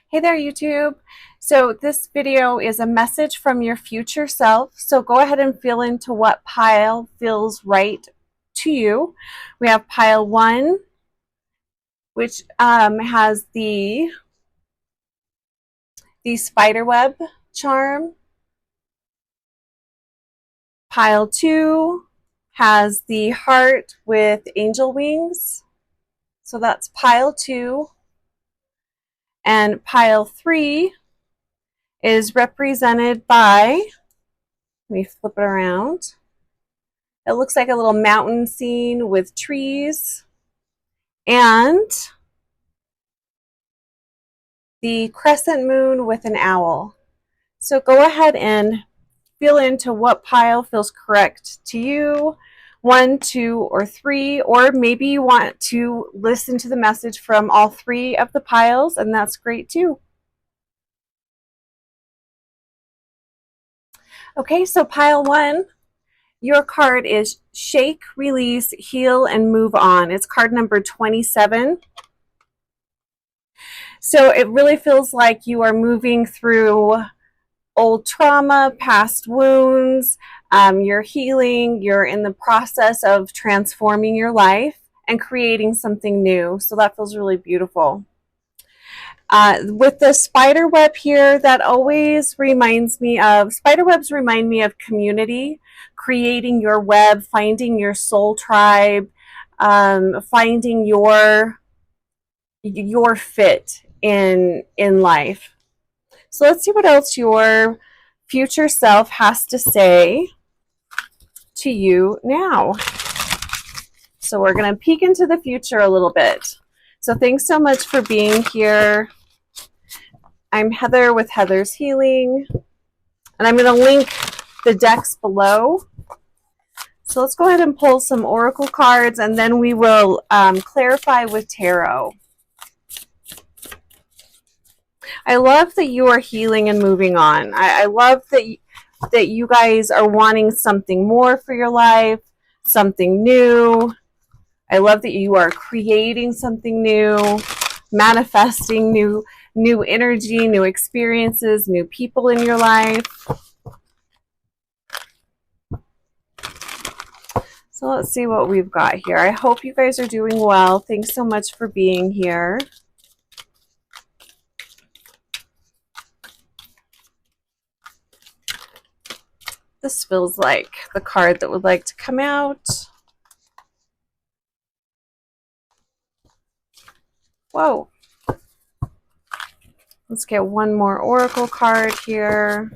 Hey there, YouTube. So this video is a message from your future self. So go ahead and feel into what pile feels right to you. We have pile 1, which has the spiderweb charm. Pile 2 has the heart with angel wings. So that's pile 2. And pile 3 is represented by, let me flip it around. It looks like a little mountain scene with trees and the crescent moon with an owl. So go ahead and feel into what pile feels correct to you, 1, 2, or 3, or maybe you want to listen to the message from all 3 of the piles, and that's great too. Okay, so pile 1, your card is Shake, Release, Heal, and Move On. It's card number 27. So it really feels like you are moving through old trauma, past wounds, you're healing, you're in the process of transforming your life and creating something new. So that feels really beautiful. With the spider web here, that always reminds me of, spider webs remind me of community, creating your web, finding your soul tribe, finding your fit in life. So let's see what else your future self has to say to you now. So we're going to peek into the future a little bit. So thanks so much for being here. I'm Heather with Heather's Healing, and I'm going to link the decks below. So let's go ahead and pull some oracle cards, and then we will clarify with tarot. I love that you are healing and moving on. I love that you guys are wanting something more for your life, something new. I love that you are creating something new, manifesting new energy, new experiences, new people in your life. So let's see what we've got here. I hope you guys are doing well. Thanks so much for being here. This feels like the card that would like to come out. Whoa. Let's get one more oracle card here.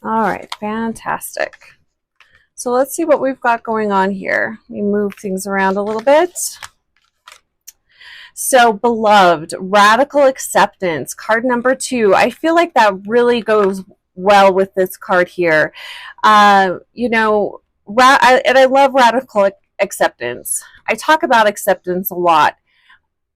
All right, fantastic. So let's see what we've got going on here. Let me move things around a little bit. So, beloved, radical acceptance, card number 2. I feel like that really goes well with this card here. You know, and I love radical acceptance. I talk about acceptance a lot.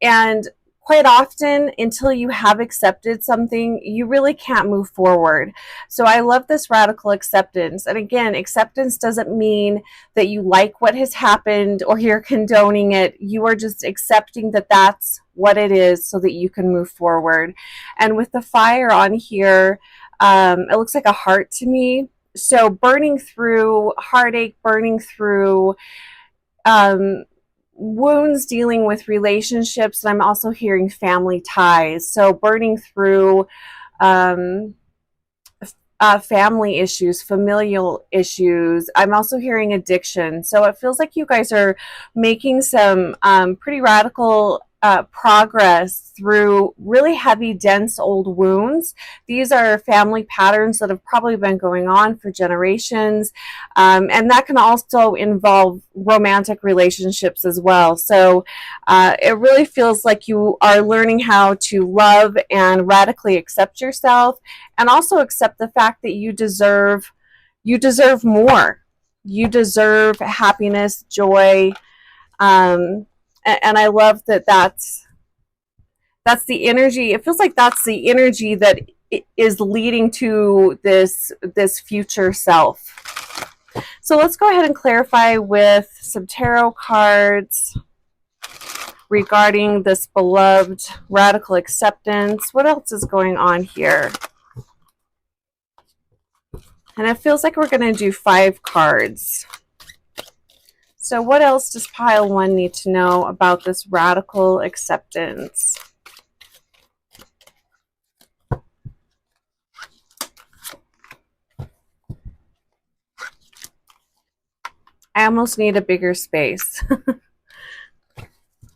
And quite often, until you have accepted something, you really can't move forward. So I love this radical acceptance. And again, acceptance doesn't mean that you like what has happened or you're condoning it. You are just accepting that that's what it is so that you can move forward. And with the fire on here, it looks like a heart to me. So burning through heartache, burning through wounds, dealing with relationships, and I'm also hearing family ties. So burning through family issues, familial issues. I'm also hearing addiction. So it feels like you guys are making some pretty radical progress through really heavy, dense old wounds. These are family patterns that have probably been going on for generations. And that can also involve romantic relationships as well. So it really feels like you are learning how to love and radically accept yourself, and also accept the fact that you deserve more. You deserve happiness, joy, and I love that that's the energy. It feels like that's the energy that is leading to this future self. So let's go ahead and clarify with some tarot cards regarding this beloved radical acceptance. What else is going on here? And it feels like we're going to do 5 cards. So what else does pile 1 need to know about this radical acceptance? I almost need a bigger space.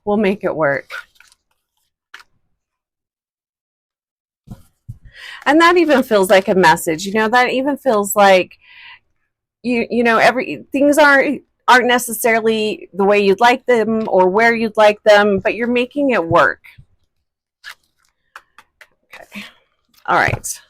We'll make it work. And that even feels like a message. You know, that even feels like you know, things aren't necessarily the way you'd like them or where you'd like them, but you're making it work. Okay. All right.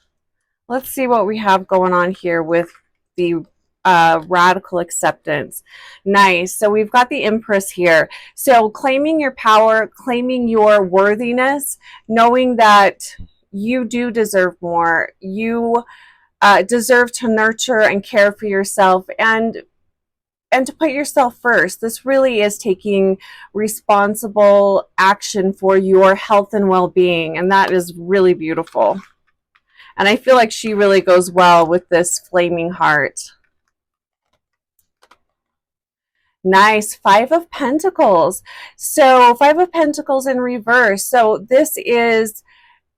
Let's see what we have going on here with the radical acceptance. Nice. So we've got the Empress here. So claiming your power, claiming your worthiness, knowing that you do deserve more. You deserve to nurture and care for yourself and to put yourself first. This really is taking responsible action for your health and well-being, and that is really beautiful. And I feel like she really goes well with this flaming heart. Nice. 5 of Pentacles. So 5 of Pentacles in reverse. So this is,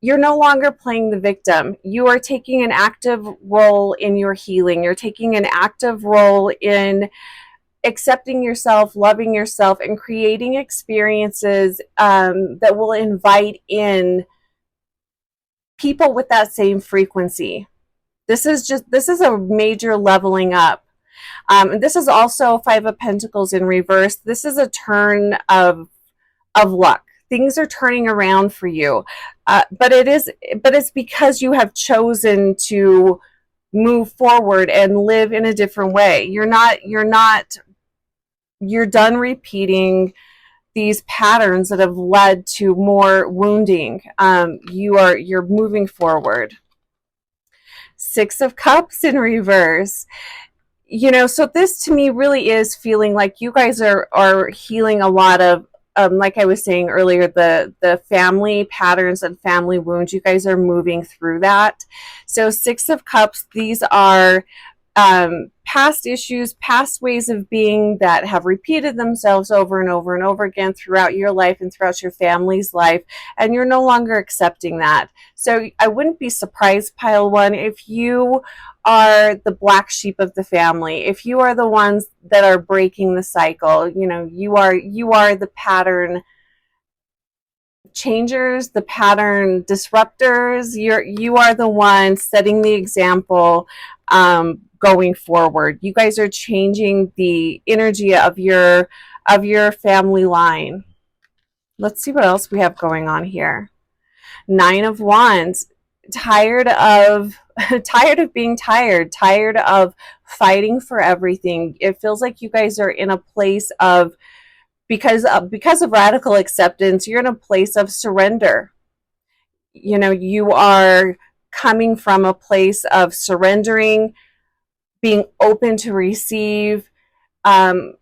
you're no longer playing the victim. You are taking an active role in your healing. You're taking an active role in accepting yourself, loving yourself, and creating experiences that will invite in people with that same frequency. This is a major leveling up. And this is also 5 of Pentacles in reverse. This is a turn of luck. Things are turning around for you, but it's because you have chosen to move forward and live in a different way. You're done repeating these patterns that have led to more wounding. You're moving forward. 6 of Cups in reverse. You know, so this to me really is feeling like you guys are healing a lot of, like I was saying earlier, the family patterns and family wounds. You guys are moving through that. So 6 of Cups, these are past issues, past ways of being that have repeated themselves over and over and over again throughout your life and throughout your family's life, and you're no longer accepting that. So I wouldn't be surprised, pile 1, if you are the black sheep of the family, if you are the ones that are breaking the cycle. You know, you are the pattern changers, the pattern disruptors. You are the ones setting the example, going forward. You guys are changing the energy of your family line. Let's see what else we have going on here. 9 of Wands. Tired of being tired of fighting for everything. It feels like you guys are in a place of, because of radical acceptance, you're in a place of surrender. You know, you are coming from a place of surrendering, being open to receive,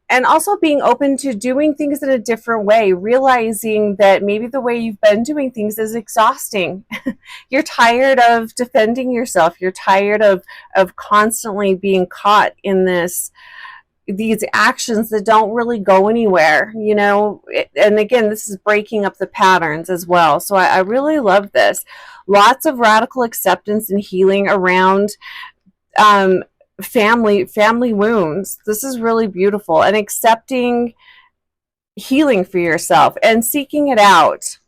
and also being open to doing things in a different way, realizing that maybe the way you've been doing things is exhausting. You're tired of defending yourself. You're tired of constantly being caught in these actions that don't really go anywhere, you know. And again, this is breaking up the patterns as well. So I really love this. Lots of radical acceptance and healing around family wounds. This is really beautiful, and accepting healing for yourself and seeking it out,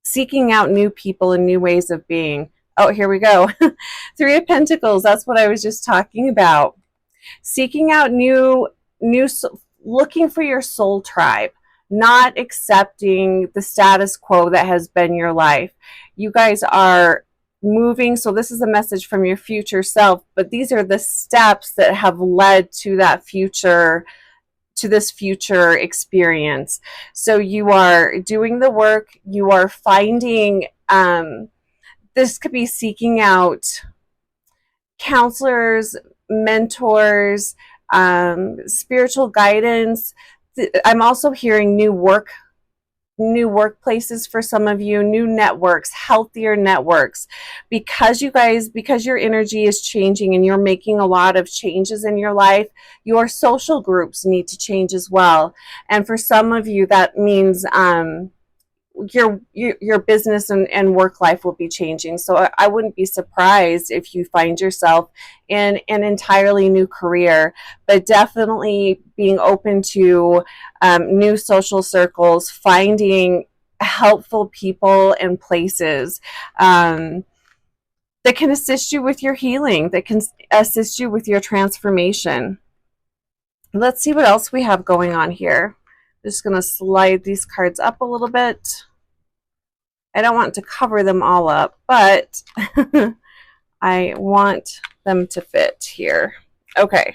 seeking out new people and new ways of being. Oh, here we go. 3 of Pentacles. That's what I was just talking about. Seeking out looking for your soul tribe, not accepting the status quo that has been your life. You guys are moving. So this is a message from your future self, but these are the steps that have led to that future, to this future experience. So you are doing the work. You are finding, This could be seeking out counselors, mentors, spiritual guidance. I'm also hearing new workplaces for some of you, new networks, healthier networks, because your energy is changing and you're making a lot of changes in your life. Your social groups need to change as well. And for some of you, that means your business and work life will be changing. So I wouldn't be surprised if you find yourself in an entirely new career, but definitely being open to new social circles, finding helpful people and places that can assist you with your healing, that can assist you with your transformation. Let's see what else we have going on here. I'm just going to slide these cards up a little bit. I don't want to cover them all up, but I want them to fit here. Okay.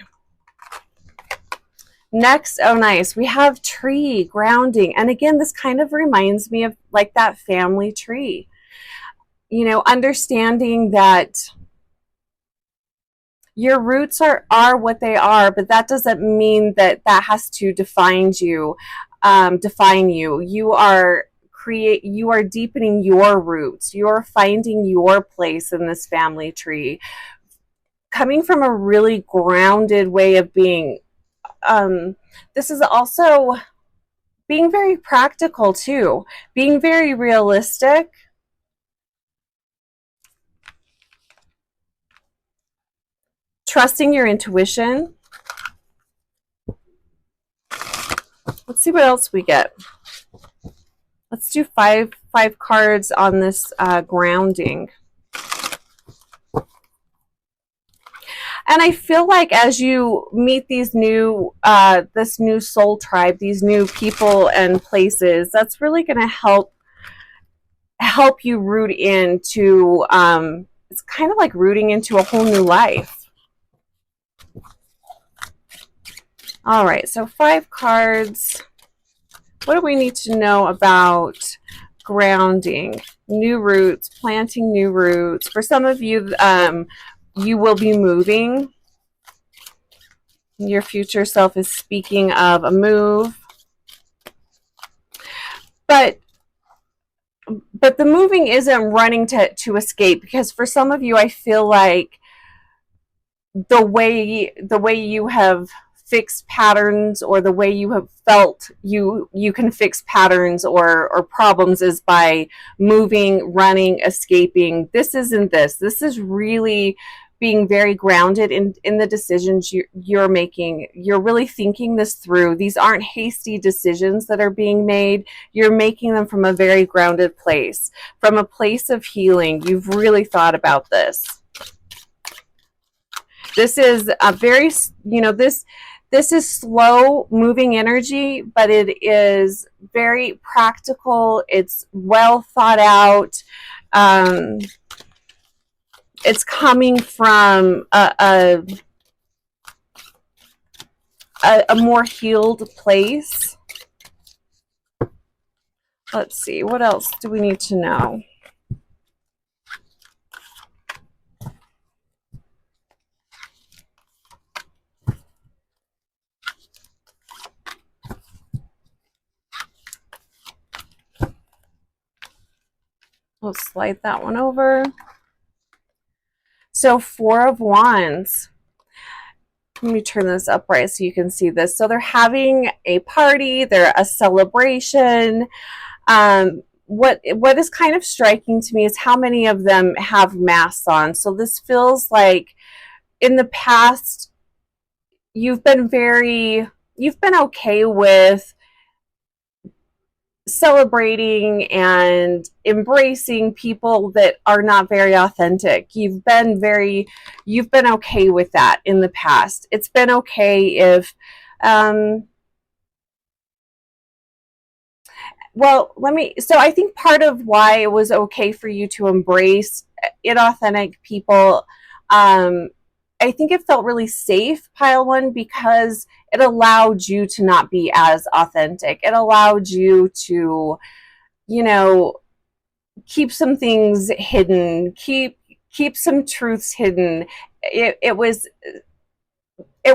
Next, oh nice, we have tree grounding. And again, this kind of reminds me of like that family tree. You know, understanding that your roots are what they are, but that doesn't mean that that has to define you. You are deepening your roots. You're finding your place in this family tree, coming from a really grounded way of being. This is also being very practical too, being very realistic. Trusting your intuition. Let's see what else we get. Let's do five cards on this grounding. And I feel like as you meet these new, this new soul tribe, these new people and places, that's really going to help you root into. It's kind of like rooting into a whole new life. All right, so 5 cards. What do we need to know about grounding, new roots, planting new roots? For some of you, you will be moving. Your future self is speaking of a move. But the moving isn't running to escape, because for some of you, I feel like the way you have fixed patterns, or the way you have felt you can fix patterns or problems, is by moving, running, escaping. This isn't this. This is really being very grounded in the decisions you're making. You're really thinking this through. These aren't hasty decisions that are being made. You're making them from a very grounded place, from a place of healing. You've really thought about this. This is a very, this is slow moving energy, but it is very practical. It's well thought out. It's coming from a more healed place. Let's see, what else do we need to know? We'll slide that one over. So 4 of Wands. Let me turn this upright so you can see this. So they're having a party, they're a celebration. What is kind of striking to me is how many of them have masks on. So this feels like in the past you've been okay with celebrating and embracing people that are not very authentic. You've been okay with that in the past. It's been okay if so I think part of why it was okay for you to embrace inauthentic people, I think it felt really safe, pile 1, because it allowed you to not be as authentic. It allowed you to, keep some things hidden, keep some truths hidden. It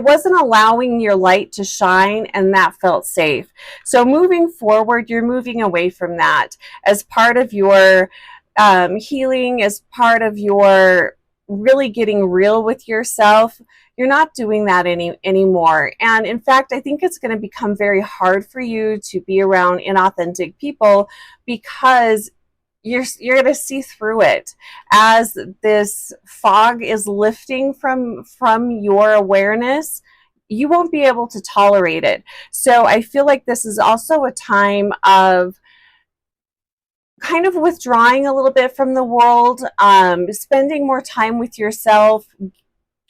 wasn't allowing your light to shine, and that felt safe. So moving forward, you're moving away from that as part of your healing, as part of your really getting real with yourself. You're not doing that anymore. And in fact, I think it's going to become very hard for you to be around inauthentic people, because you're going to see through it as this fog is lifting from your awareness. You won't be able to tolerate it. So I feel like this is also a time of kind of withdrawing a little bit from the world, spending more time with yourself,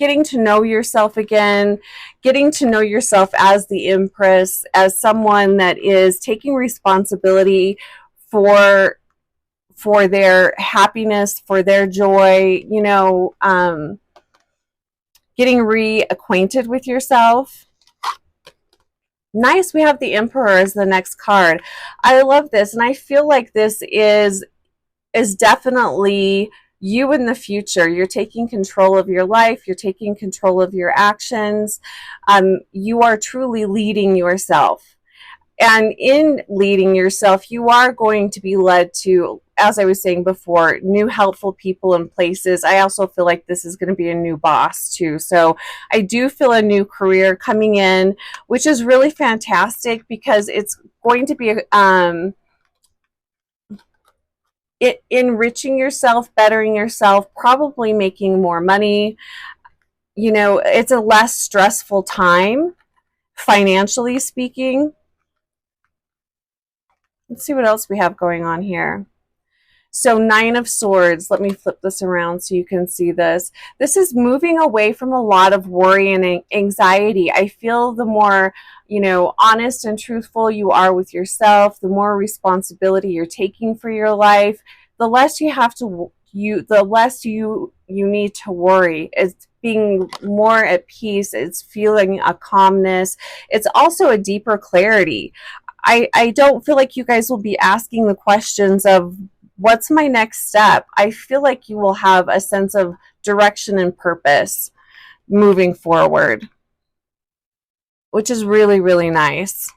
getting to know yourself again, getting to know yourself as the Empress, as someone that is taking responsibility for their happiness, for their joy, getting reacquainted with yourself. Nice, we have the Emperor as the next card. I love this, and I feel like this is definitely you in the future. You're taking control of your life. You're taking control of your actions. You are truly leading yourself. And in leading yourself, you are going to be led to, as I was saying before, new helpful people and places. I also feel like this is going to be a new boss too. So I do feel a new career coming in, which is really fantastic, because it's going to be enriching yourself, bettering yourself, probably making more money. It's a less stressful time, financially speaking. Let's see what else we have going on here. So 9 of Swords, let me flip this around so you can see this. This is moving away from a lot of worry and anxiety. I feel the more, honest and truthful you are with yourself, the more responsibility you're taking for your life, the less you have to, the less you need to worry. It's being more at peace. It's feeling a calmness. It's also a deeper clarity. I don't feel like you guys will be asking the questions of what's my next step. I feel like you will have a sense of direction and purpose moving forward, which is really, really nice.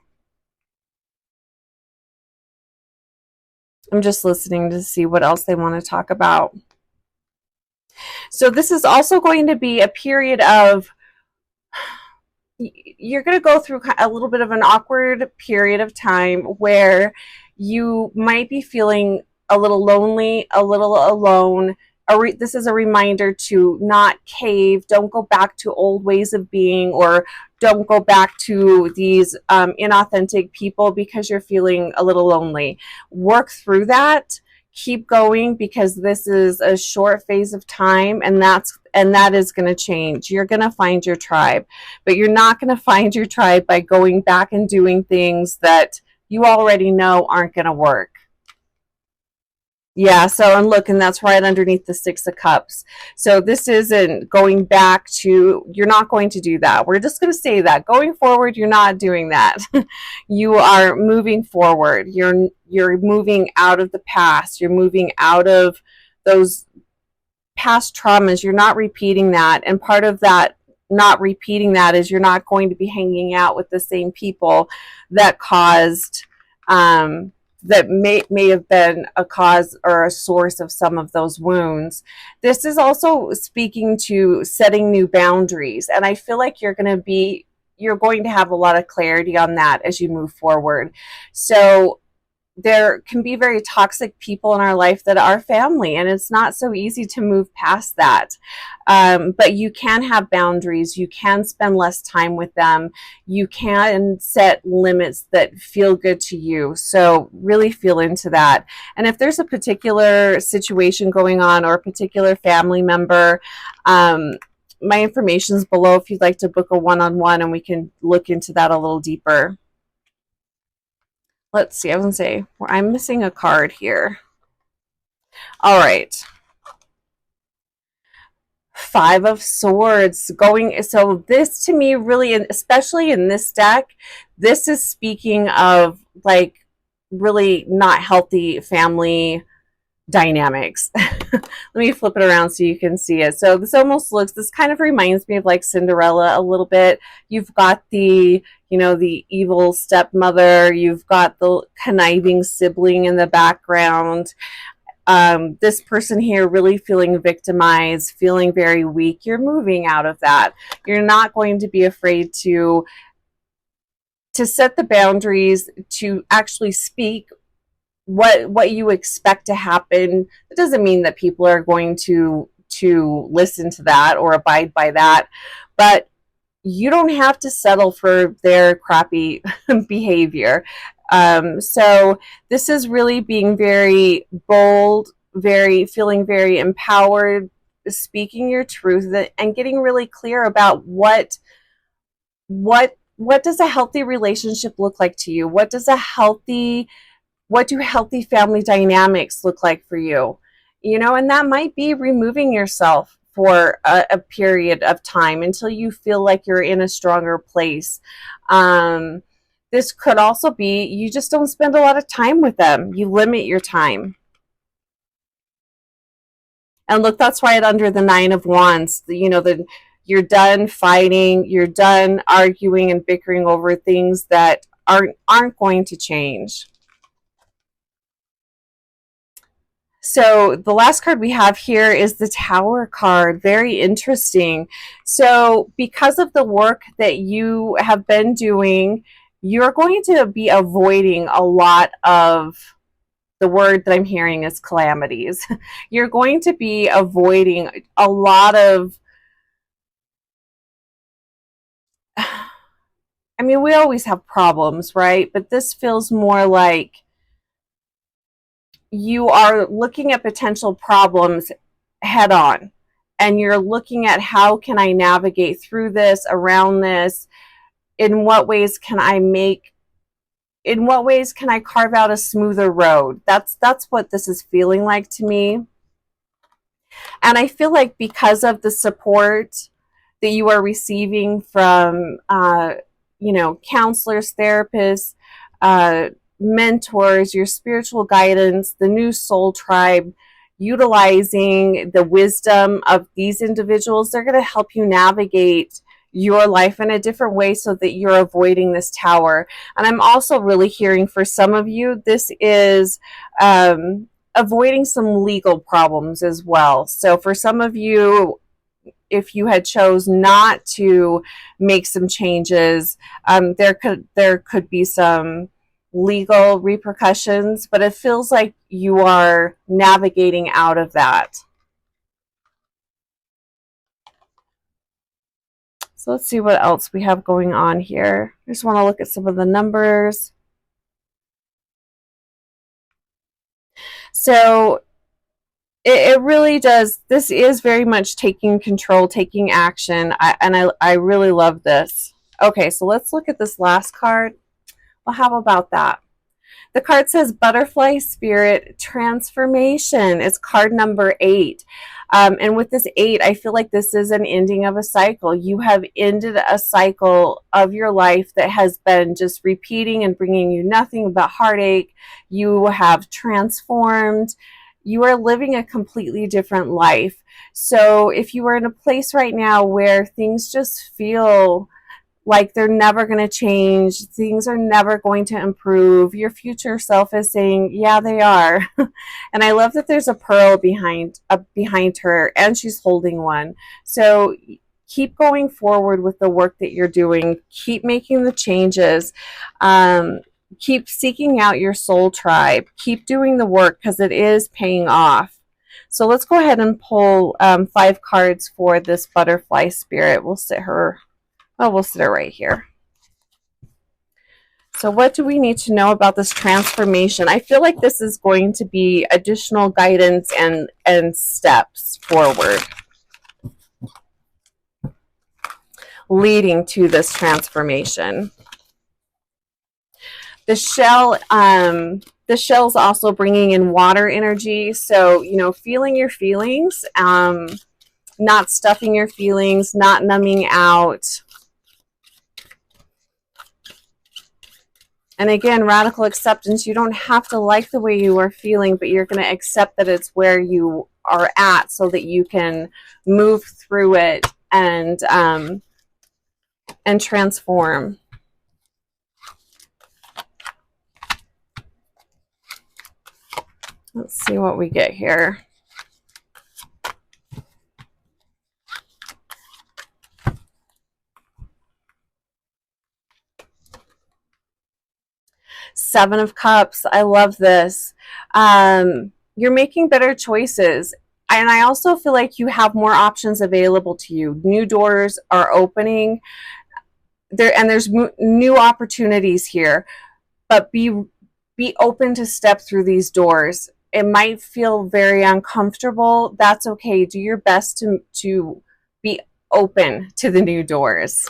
I'm just listening to see what else they want to talk about. So this is also going to be a period of, you're going to go through a little bit of an awkward period of time where you might be feeling a little lonely, a little alone. This is a reminder to not cave. Don't go back to old ways of being, or don't go back to these inauthentic people because you're feeling a little lonely. Work through that. Keep going, because this is a short phase of time, and that is going to change. You're going to find your tribe, but you're not going to find your tribe by going back and doing things that you already know aren't going to work. Yeah, so, and look, and that's right underneath the 6 of Cups. So this isn't going back to, you're not going to do that. We're just going to say that. Going forward, you're not doing that. You are moving forward. You're moving out of the past. You're moving out of those past traumas. You're not repeating that. And part of that not repeating that is you're not going to be hanging out with the same people that caused that may have been a cause or a source of some of those wounds. This is also speaking to setting new boundaries, and I feel like you're going to have a lot of clarity on that as you move forward. So there can be very toxic people in our life that are family, and it's not so easy to move past that. But you can have boundaries. You can spend less time with them. You can set limits that feel good to you. So really feel into that. And if there's a particular situation going on, or a particular family member, my information is below if you'd like to book a one-on-one, and we can look into that a little deeper. Let's see, I was going to say, I'm missing a card here. All right. 5 of Swords going. So this to me really, especially in this deck, this is speaking of like really not healthy family dynamics. Let me flip it around so you can see it. So this almost looks, this kind of reminds me of like Cinderella a little bit. You've got the, you know, the evil stepmother, you've got the conniving sibling in the background. This person here really feeling victimized, feeling very weak. You're moving out of that. You're not going to be afraid to set the boundaries, to actually speak what you expect to happen. It doesn't mean that people are going to listen to that or abide by that, but you don't have to settle for their crappy behavior. So this is really being very bold, very feeling very empowered, speaking your truth, and getting really clear about what does a healthy relationship look like to you? What do healthy family dynamics look like for you? You know, and that might be removing yourself for a period of time until you feel like you're in a stronger place. This could also be you just don't spend a lot of time with them. You limit your time. And look, that's right under the Nine of Wands. You know, you're done fighting, you're done arguing and bickering over things that aren't going to change. So the last card we have here is the Tower card. Very interesting. So because of the work that you have been doing, you're going to be avoiding a lot of, the word that I'm hearing is calamities. You're going to be avoiding a lot of, I mean, we always have problems, right? But this feels more like you are looking at potential problems head on, and you're looking at how can I navigate through this, around this, in what ways can I carve out a smoother road. That's what this is feeling like to me. And I feel like because of the support that you are receiving from counselors, therapists, mentors, your spiritual guidance, the new soul tribe, utilizing the wisdom of these individuals, they're going to help you navigate your life in a different way so that you're avoiding this tower. And I'm also really hearing for some of you, this is avoiding some legal problems as well. So for some of you, if you had chose not to make some changes, there could be some legal repercussions, but it feels like you are navigating out of that. So let's see what else we have going on here. I just want to look at some of the numbers. So it really does. This is very much taking control, taking action. I really love this. Okay, so let's look at this last card. Well, how about that? The card says Butterfly Spirit Transformation. It's card number 8. And with this 8, I feel like this is an ending of a cycle. You have ended a cycle of your life that has been just repeating and bringing you nothing but heartache. You have transformed. You are living a completely different life. So if you are in a place right now where things just feel like they're never going to change, things are never going to improve, your future self is saying, yeah, they are. And I love that there's a pearl behind her, and she's holding one. So keep going forward with the work that you're doing. Keep making the changes. Keep seeking out your soul tribe. Keep doing the work, because it is paying off. So let's go ahead and pull 5 cards for this butterfly spirit. We'll sit her right here. So what do we need to know about this transformation? I feel like this is going to be additional guidance and steps forward leading to this transformation. The shell's also bringing in water energy. So, feeling your feelings, not stuffing your feelings, not numbing out. And again, radical acceptance, you don't have to like the way you are feeling, but you're going to accept that it's where you are at so that you can move through it and transform. Let's see what we get here. Seven of Cups. I love this. You're making better choices. And I also feel like you have more options available to you. New doors are opening there, and there's new opportunities here. But be open to step through these doors. It might feel very uncomfortable. That's okay. Do your best to be open to the new doors.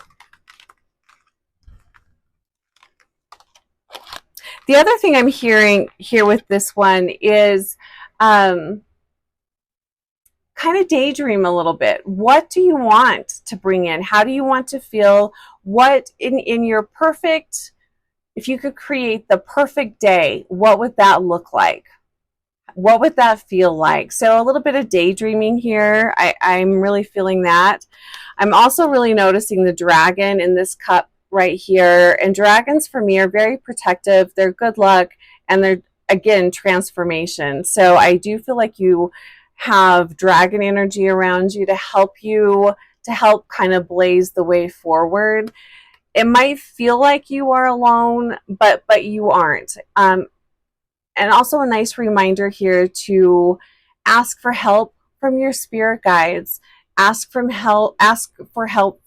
The other thing I'm hearing here with this one is kind of daydream a little bit. What do you want to bring in? How do you want to feel? What in your perfect, if you could create the perfect day, what would that look like? What would that feel like? So a little bit of daydreaming here. I'm really feeling that. I'm also really noticing the dragon in this cup right here. And dragons for me are very protective. They're good luck, and they're, again, transformation. So I do feel like you have dragon energy around you to help kind of blaze the way forward. It might feel like you are alone, but you aren't. And also a nice reminder here to ask for help from your spirit guides. Ask for help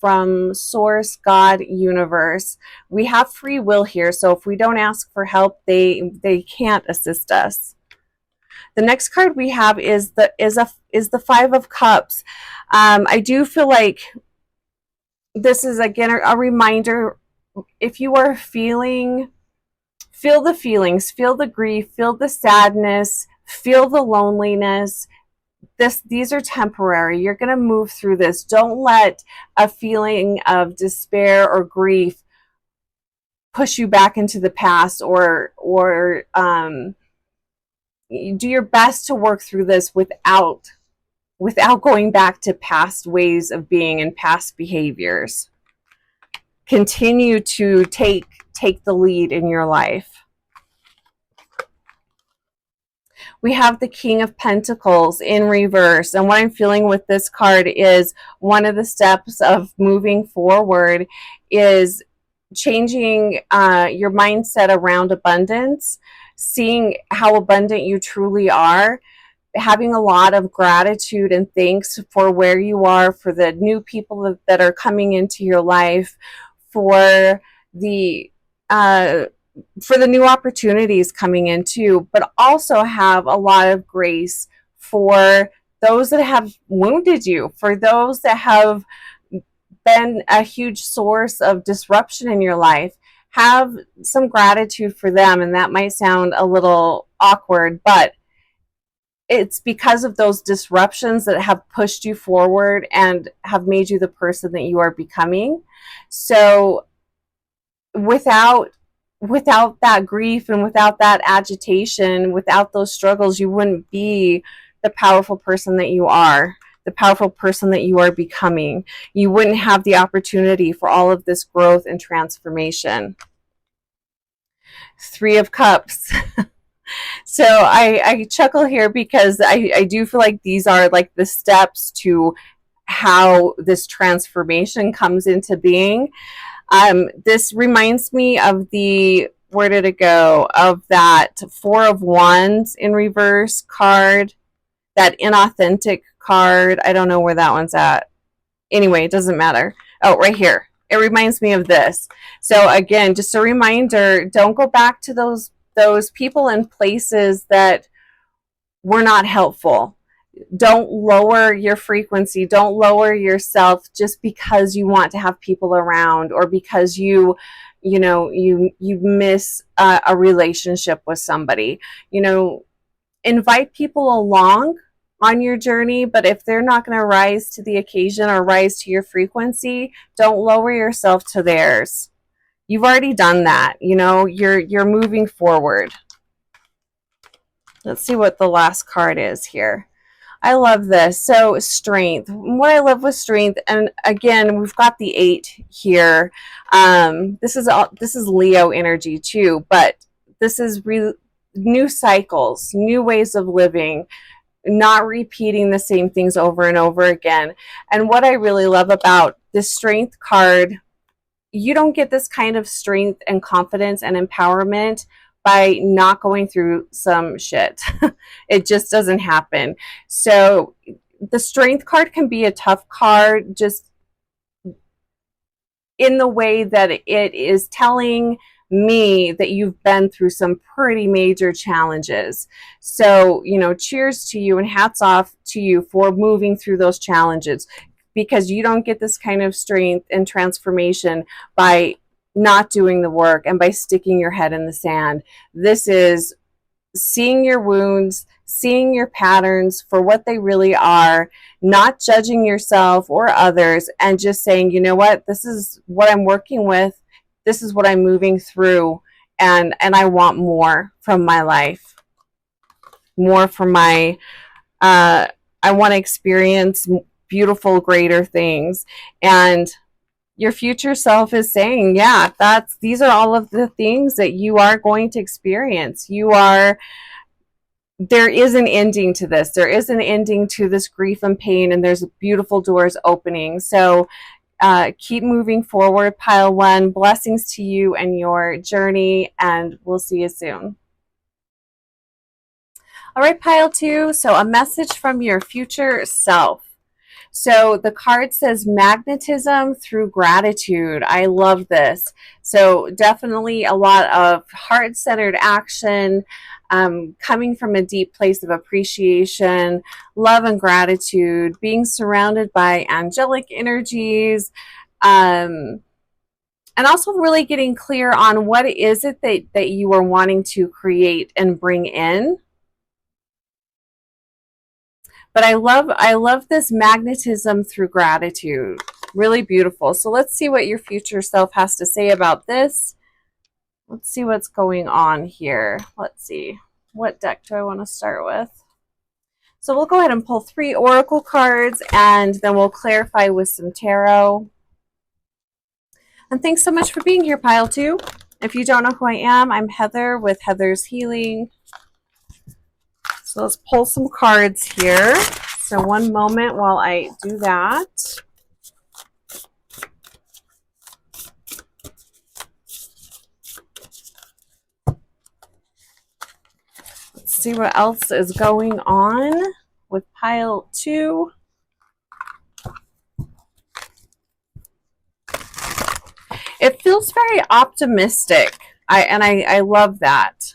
from Source, God, Universe. We have free will here, so if we don't ask for help, they can't assist us. The next card we have is the Five of Cups. I do feel like this is, again, a reminder. If you are feel the feelings, feel the grief, feel the sadness, feel the loneliness. These are temporary. You're going to move through this. Don't let a feeling of despair or grief push you back into the past, or do your best to work through this without going back to past ways of being and past behaviors. Continue to take the lead in your life. We have the King of Pentacles in reverse. And what I'm feeling with this card is one of the steps of moving forward is changing your mindset around abundance, seeing how abundant you truly are, having a lot of gratitude and thanks for where you are, for the new people that are coming into your life, for the new opportunities coming in too, but also have a lot of grace for those that have wounded you, for those that have been a huge source of disruption in your life. Have some gratitude for them, and that might sound a little awkward, but it's because of those disruptions that have pushed you forward and have made you the person that you are becoming. So without that grief and without that agitation, without those struggles, you wouldn't be the powerful person that you are, the powerful person that you are becoming. You wouldn't have the opportunity for all of this growth and transformation. Three of Cups. So I chuckle here because I do feel like these are like the steps to how this transformation comes into being. This reminds me of where did it go? Of that Four of Wands in reverse card, that inauthentic card. I don't know where that one's at. Anyway, it doesn't matter. Oh, right here. It reminds me of this. So again, just a reminder, don't go back to those people and places that were not helpful. Don't lower your frequency. Don't lower yourself just because you want to have people around, or because you miss a relationship with somebody. Invite people along on your journey, but if they're not going to rise to the occasion or rise to your frequency, don't lower yourself to theirs. You've already done that. You know, you're moving forward. Let's see what the last card is here. I love this. So strength. What I love with strength, and again, we've got the 8 here. This is Leo energy too, but this is new cycles, new ways of living, not repeating the same things over and over again. And what I really love about this strength card, you don't get this kind of strength and confidence and empowerment by not going through some shit. It just doesn't happen. So the strength card can be a tough card, just in the way that it is telling me that you've been through some pretty major challenges. So, you know, cheers to you and hats off to you for moving through those challenges, because you don't get this kind of strength and transformation by not doing the work and by sticking your head in the sand. This is seeing your wounds, seeing your patterns for what they really are, not judging yourself or others, and just saying, you know what, this is what I'm working with, this is what I'm moving through, and I want more from my life, more from my I want to experience beautiful, greater things. And your future self is saying, yeah, these are all of the things that you are going to experience. There is an ending to this. There is an ending to this grief and pain, and there's beautiful doors opening. So keep moving forward, Pile 1. Blessings to you and your journey, and we'll see you soon. All right, Pile 2. So a message from your future self. So the card says magnetism through gratitude. I love this. So definitely a lot of heart-centered action, coming from a deep place of appreciation, love and gratitude, being surrounded by angelic energies, and also really getting clear on what is it that you are wanting to create and bring in. But I love this magnetism through gratitude. Really beautiful. So let's see what your future self has to say about this. Let's see what's going on here. Let's see. What deck do I want to start with? So we'll go ahead and pull 3 oracle cards, and then we'll clarify with some tarot. And thanks so much for being here, Pile 2. If you don't know who I am, I'm Heather with Heather's Healing. So let's pull some cards here. So one moment while I do that. Let's see what else is going on with Pile 2. It feels very optimistic. I love that.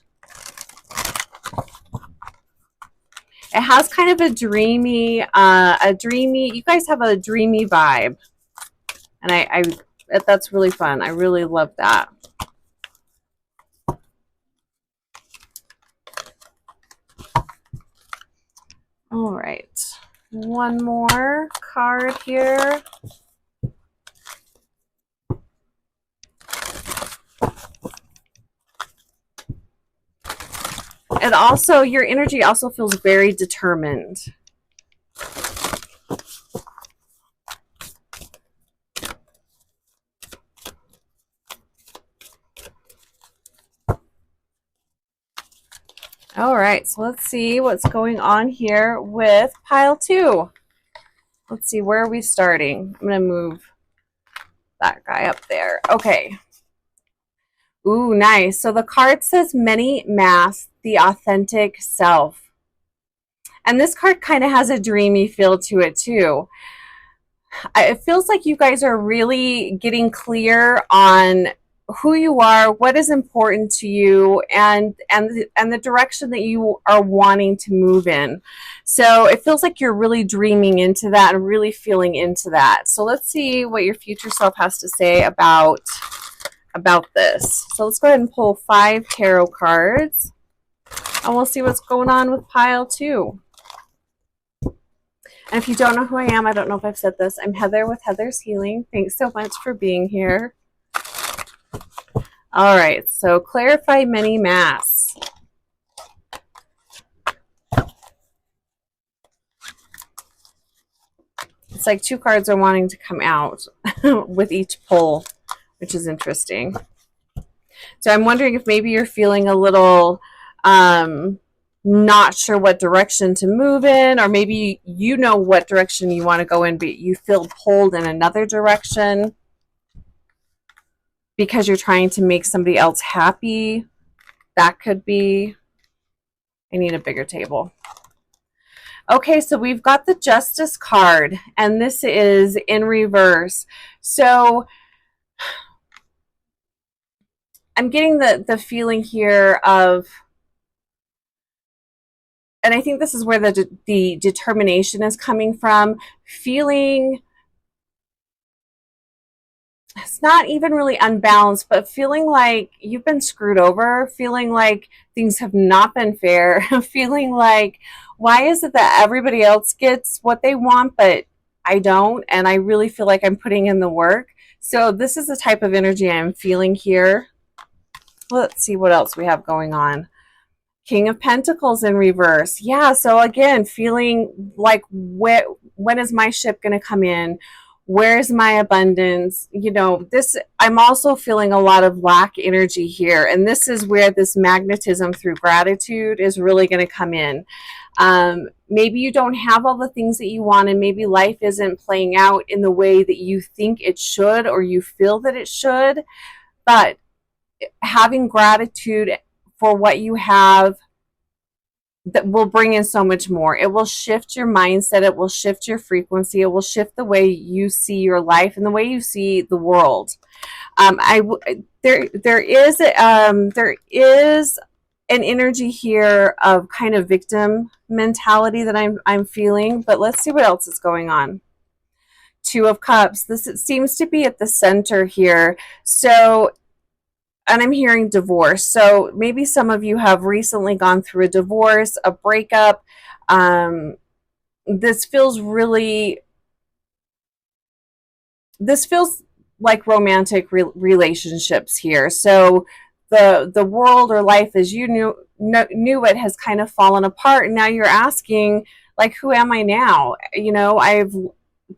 It has kind of a dreamy, you guys have a dreamy vibe. And that's really fun. I really love that. All right. One more card here. And also, your energy also feels very determined. All right, so let's see what's going on here with Pile 2. Let's see, where are we starting? I'm going to move that guy up there. Okay. Ooh, nice. So the card says many masks the authentic self. And this card kind of has a dreamy feel to it too. It feels like you guys are really getting clear on who you are, what is important to you, and the direction that you are wanting to move in. So it feels like you're really dreaming into that and really feeling into that. So let's see what your future self has to say about this. So let's go ahead and pull 5 tarot cards, and we'll see what's going on with Pile 2. And if you don't know who I am, I don't know if I've said this, I'm Heather with Heather's Healing. Thanks so much for being here. All right, so clarify many mass. It's like 2 cards are wanting to come out with each pull, which is interesting. So I'm wondering if maybe you're feeling a little not sure what direction to move in, or maybe you know what direction you want to go in, but you feel pulled in another direction because you're trying to make somebody else happy. That could be. I need a bigger table. Okay, so we've got the Justice card, and this is in reverse. So I'm getting the feeling here of, and I think this is where the determination is coming from, feeling, it's not even really unbalanced, but feeling like you've been screwed over, feeling like things have not been fair, feeling like, why is it that everybody else gets what they want, but I don't, and I really feel like I'm putting in the work. So this is the type of energy I'm feeling here. Let's see what else we have going on. King of Pentacles in reverse. Yeah, so again, feeling like, when is my ship going to come in? Where's my abundance? You know, this, I'm also feeling a lot of lack energy here. And this is where this magnetism through gratitude is really going to come in. Maybe you don't have all the things that you want, and maybe life isn't playing out in the way that you think it should, or you feel that it should. But having gratitude for what you have, that will bring in so much more. It will shift your mindset. It will shift your frequency. It will shift the way you see your life and the way you see the world. There is an energy here of kind of victim mentality that I'm feeling. But let's see what else is going on. 2 of Cups. This, it seems to be at the center here. So, and I'm hearing divorce. So maybe some of you have recently gone through a divorce, a breakup. This feels like romantic relationships here. So the world or life as you knew it has kind of fallen apart. And now you're asking, like, who am I now? You know,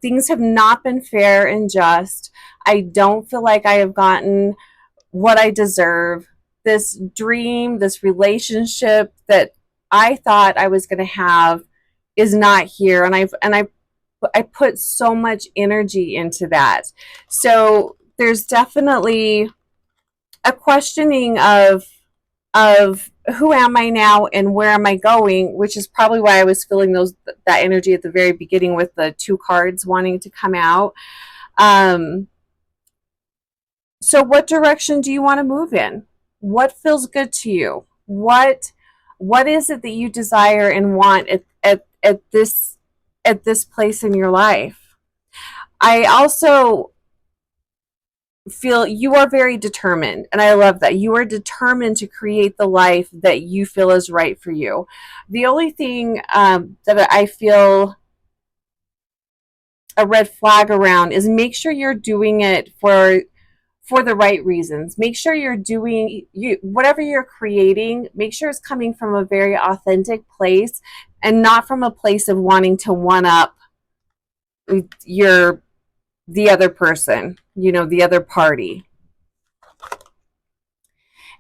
things have not been fair and just. I don't feel like I have gotten what I deserve. This dream, this relationship that I thought I was going to have is not here, and I put so much energy into that. So there's definitely a questioning of who am I now and where am I going, which is probably why I was feeling that energy at the very beginning with the 2 cards wanting to come out. So what direction do you want to move in? What feels good to you? What is it that you desire and want at this place in your life? I also feel you are very determined, and I love that. You are determined to create the life that you feel is right for you. The only thing that I feel a red flag around is make sure you're doing it for the right reasons. Make sure you're doing whatever you're creating, make sure it's coming from a very authentic place and not from a place of wanting to one up the other person, you know, the other party.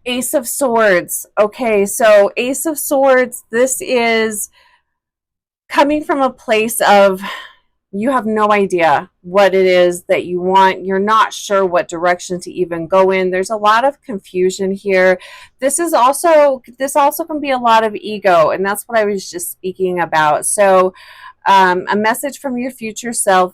Ace of Swords. Okay, so Ace of Swords, this is coming from a place of, you have no idea what it is that you want. You're not sure what direction to even go in. There's a lot of confusion here. This also can be a lot of ego, and that's what I was just speaking about. So a message from your future self,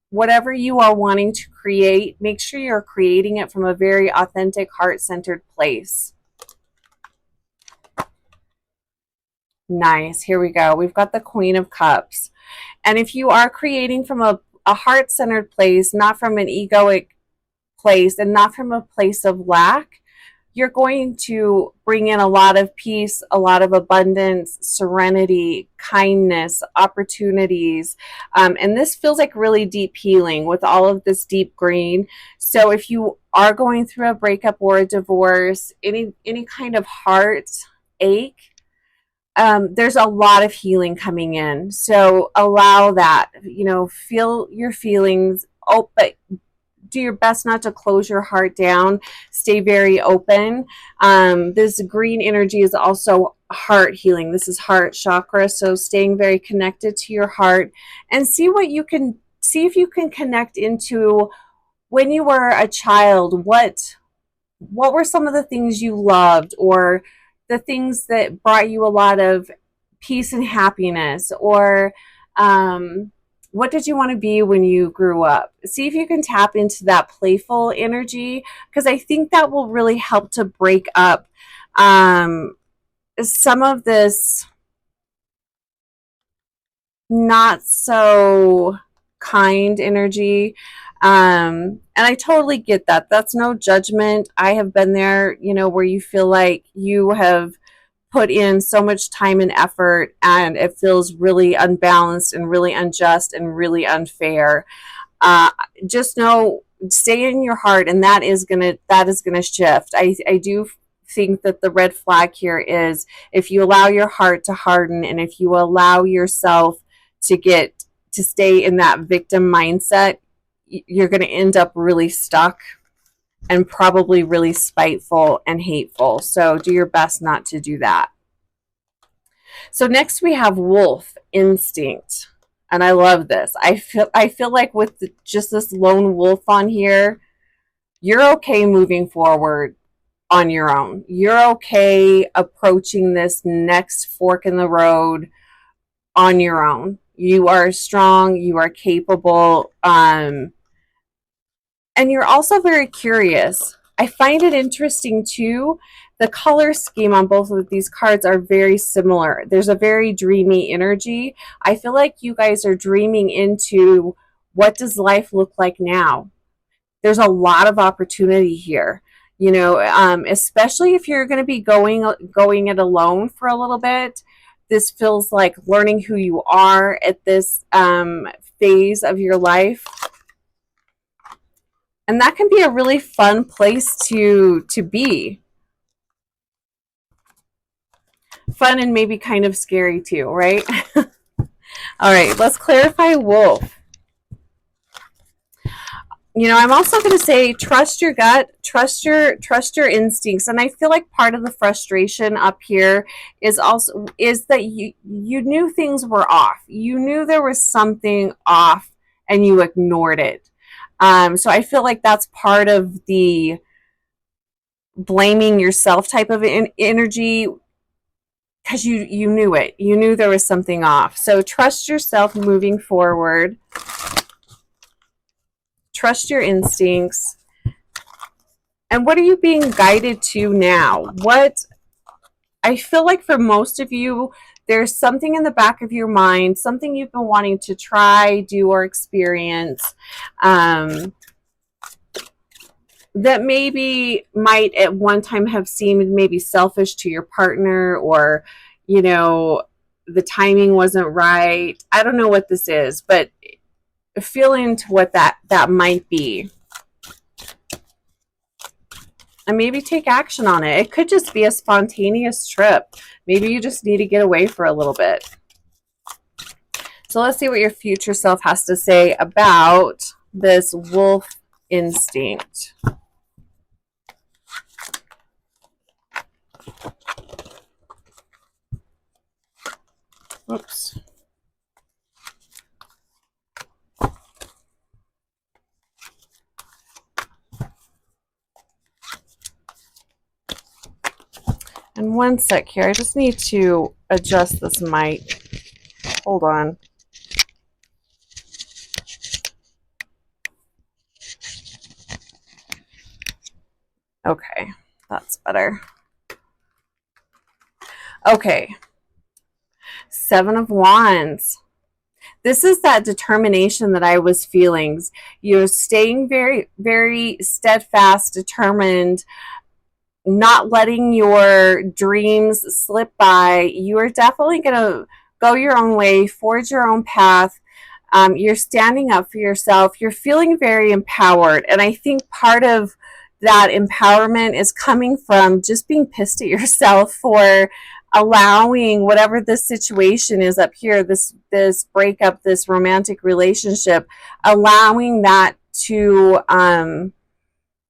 whatever you are wanting to create, make sure you're creating it from a very authentic, heart-centered place. Nice. Here we go. We've got the Queen of Cups. And if you are creating from a heart-centered place, not from an egoic place, and not from a place of lack, you're going to bring in a lot of peace, a lot of abundance, serenity, kindness, opportunities. And this feels like really deep healing with all of this deep green. So if you are going through a breakup or a divorce, any kind of heart ache, there's a lot of healing coming in. So allow that, feel your feelings. Oh, but do your best not to close your heart down. Stay very open. This green energy is also heart healing. This is heart chakra. So staying very connected to your heart, and see if you can connect into when you were a child. What were some of the things you loved, or the things that brought you a lot of peace and happiness, or what did you want to be when you grew up? See if you can tap into that playful energy, because I think that will really help to break up some of this not so kind energy. And I totally get that. That's no judgment. I have been there, where you feel like you have put in so much time and effort, and it feels really unbalanced and really unjust and really unfair. Just know, stay in your heart, and that is gonna shift. I do think that the red flag here is if you allow your heart to harden, and if you allow yourself to stay in that victim mindset, you're going to end up really stuck and probably really spiteful and hateful. So do your best not to do that. So next we have wolf instinct. And I love this. I feel like with just this lone wolf on here, you're okay moving forward on your own. You're okay approaching this next fork in the road on your own. You are strong, you are capable, and you're also very curious. I find it interesting too. The color scheme on both of these cards are very similar. There's a very dreamy energy. I feel like you guys are dreaming into what does life look like now. There's a lot of opportunity here, especially if you're going to be going it alone for a little bit. This feels like learning who you are at this phase of your life. And that can be a really fun place to be. Fun and maybe kind of scary too, right? All right, let's clarify wolf. I'm also going to say trust your gut, trust your instincts. And I feel like part of the frustration up here is that you knew things were off. You knew there was something off and you ignored it. So I feel like that's part of the blaming yourself type of energy, because you knew it. You knew there was something off. So trust yourself moving forward. Trust your instincts. And what are you being guided to now? What I feel like for most of you, there's something in the back of your mind, something you've been wanting to try, do, or experience that maybe might at one time have seemed maybe selfish to your partner, or, the timing wasn't right. I don't know what this is, but feel into what that might be. And maybe take action on it. It could just be a spontaneous trip. Maybe you just need to get away for a little bit. So let's see what your future self has to say about this wolf instinct. Oops. And one sec here. I just need to adjust this mic. Hold on. Okay, that's better. Okay. 7 of Wands. This is that determination that I was feeling. You're staying very, very steadfast, determined, not letting your dreams slip by. You are definitely going to go your own way, forge your own path. You're standing up for yourself. You're feeling very empowered. And I think part of that empowerment is coming from just being pissed at yourself for allowing whatever this situation is up here, this breakup, this romantic relationship, allowing that to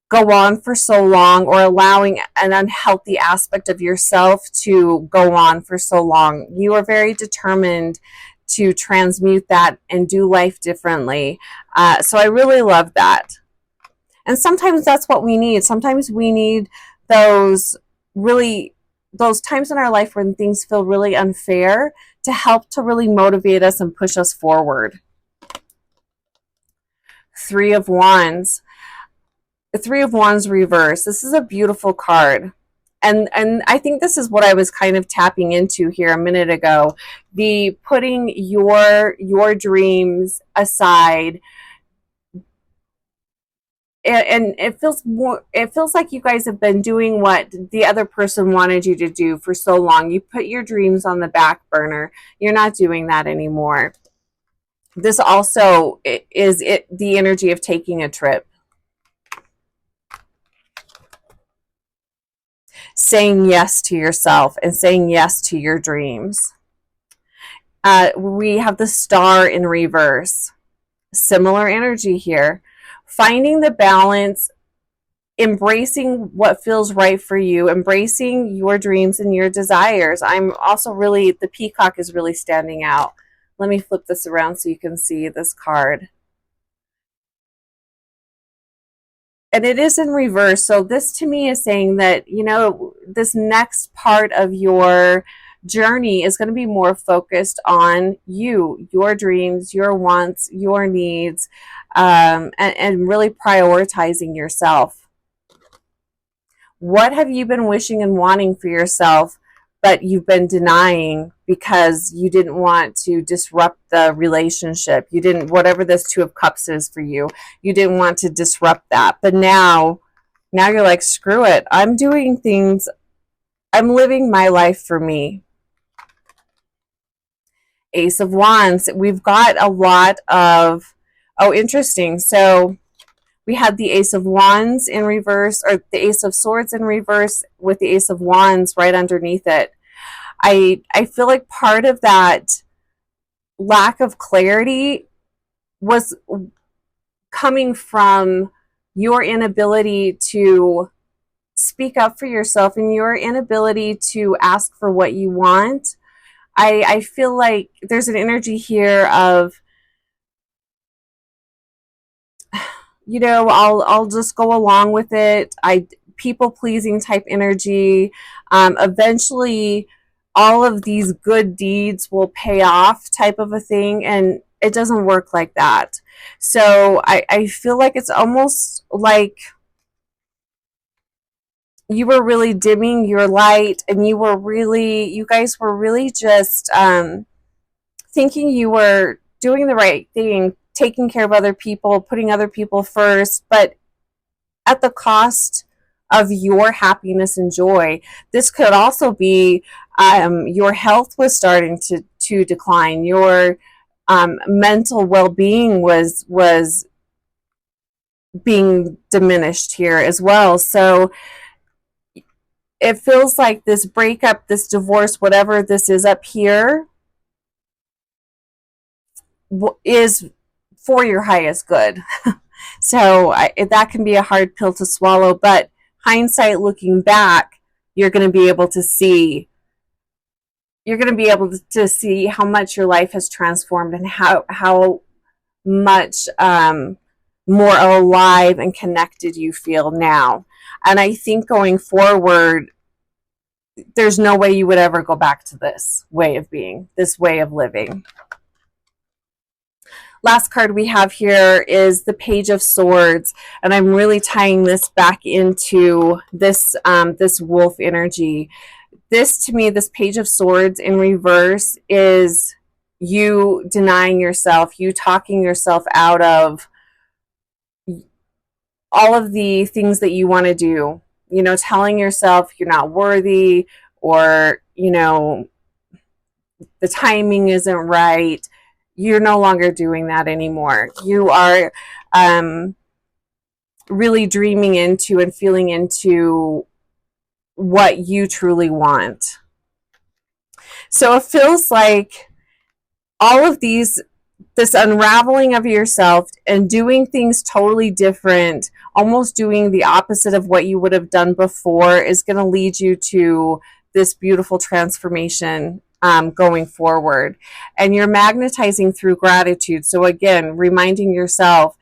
go on for so long, or allowing an unhealthy aspect of yourself to go on for so long. You are very determined to transmute that and do life differently. So I really love that. And sometimes that's what we need. Sometimes we need those times in our life when things feel really unfair to help to really motivate us and push us forward. Three of Wands. The Three of Wands reverse. This is a beautiful card. And I think this is what I was kind of tapping into here a minute ago. The putting your dreams aside. And it feels like you guys have been doing what the other person wanted you to do for so long. You put your dreams on the back burner. You're not doing that anymore. This also is the energy of taking a trip. Saying yes to yourself and saying yes to your dreams. We have the Star in reverse. Similar energy here. Finding the balance, embracing what feels right for you, embracing your dreams and your desires. I'm also really, the peacock is really standing out. Let me flip this around so you can see this card. And it is in reverse. So this to me is saying that, you know, this next part of your journey is going to be more focused on you, your dreams, your wants, your needs, and really prioritizing yourself. What have you been wishing and wanting for yourself, but you've been denying because you didn't want to disrupt the relationship? You didn't, whatever this Two of Cups is for you, you didn't want to disrupt that. But now you're like, screw it. I'm doing things. I'm living my life for me. Ace of Wands. We've got a lot of, oh, interesting. So we had the Ace of Wands in reverse, or the Ace of Swords in reverse with the Ace of Wands right underneath it. I feel like part of that lack of clarity was coming from your inability to speak up for yourself and your inability to ask for what you want. I feel like there's an energy here of, you know, I'll just go along with it. People pleasing type energy. Eventually, all of these good deeds will pay off type of a thing, and it doesn't work like that. So I feel like it's almost like you were really dimming your light, and you guys were really just thinking you were doing the right thing, taking care of other people, putting other people first, but at the cost of your happiness and joy. This could also be your health was starting to decline. Your mental well-being was being diminished here as well. So it feels like this breakup, this divorce, whatever this is up here, is for your highest good. So that can be a hard pill to swallow, but hindsight, looking back, you're going to be able to see how much your life has transformed, and how much more alive and connected you feel now. And I think going forward, there's no way you would ever go back to this way of being, this way of living. Last card we have here is the Page of Swords, and I'm really tying this back into this this wolf energy. This, to me, this Page of Swords in reverse is you denying yourself, you talking yourself out of all of the things that you want to do. you know, telling yourself you're not worthy, or, you know, the timing isn't right. You're no longer doing that anymore. You are really dreaming into and feeling into what you truly want. So it feels like all of these, this unraveling of yourself and doing things totally different, almost doing the opposite of what you would have done before, is going to lead you to this beautiful transformation going forward. And you're magnetizing through gratitude. So again, reminding yourself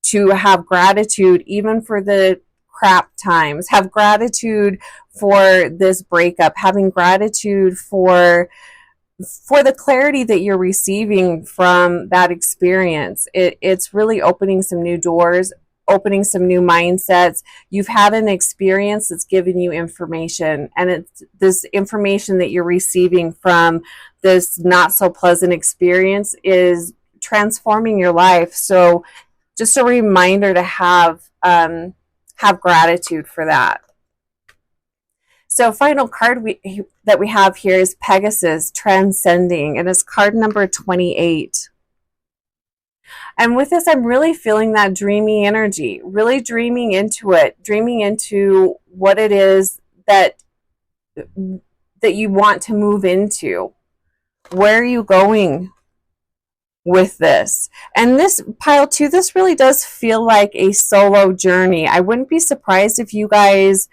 to have gratitude even for the crap times, have gratitude for this breakup, having gratitude for the clarity that you're receiving from that experience. It's really opening some new doors, opening some new mindsets. You've had an experience that's given you information, and it's this information that you're receiving from this not so pleasant experience is transforming your life. So just a reminder to have gratitude for that. So final card that we have here is Pegasus, Transcending, and it's card number 28. And with this, I'm really feeling that dreamy energy, really dreaming into it, dreaming into what it is that you want to move into. Where are you going with this? And this pile 2, this really does feel like a solo journey. I wouldn't be surprised if you guys,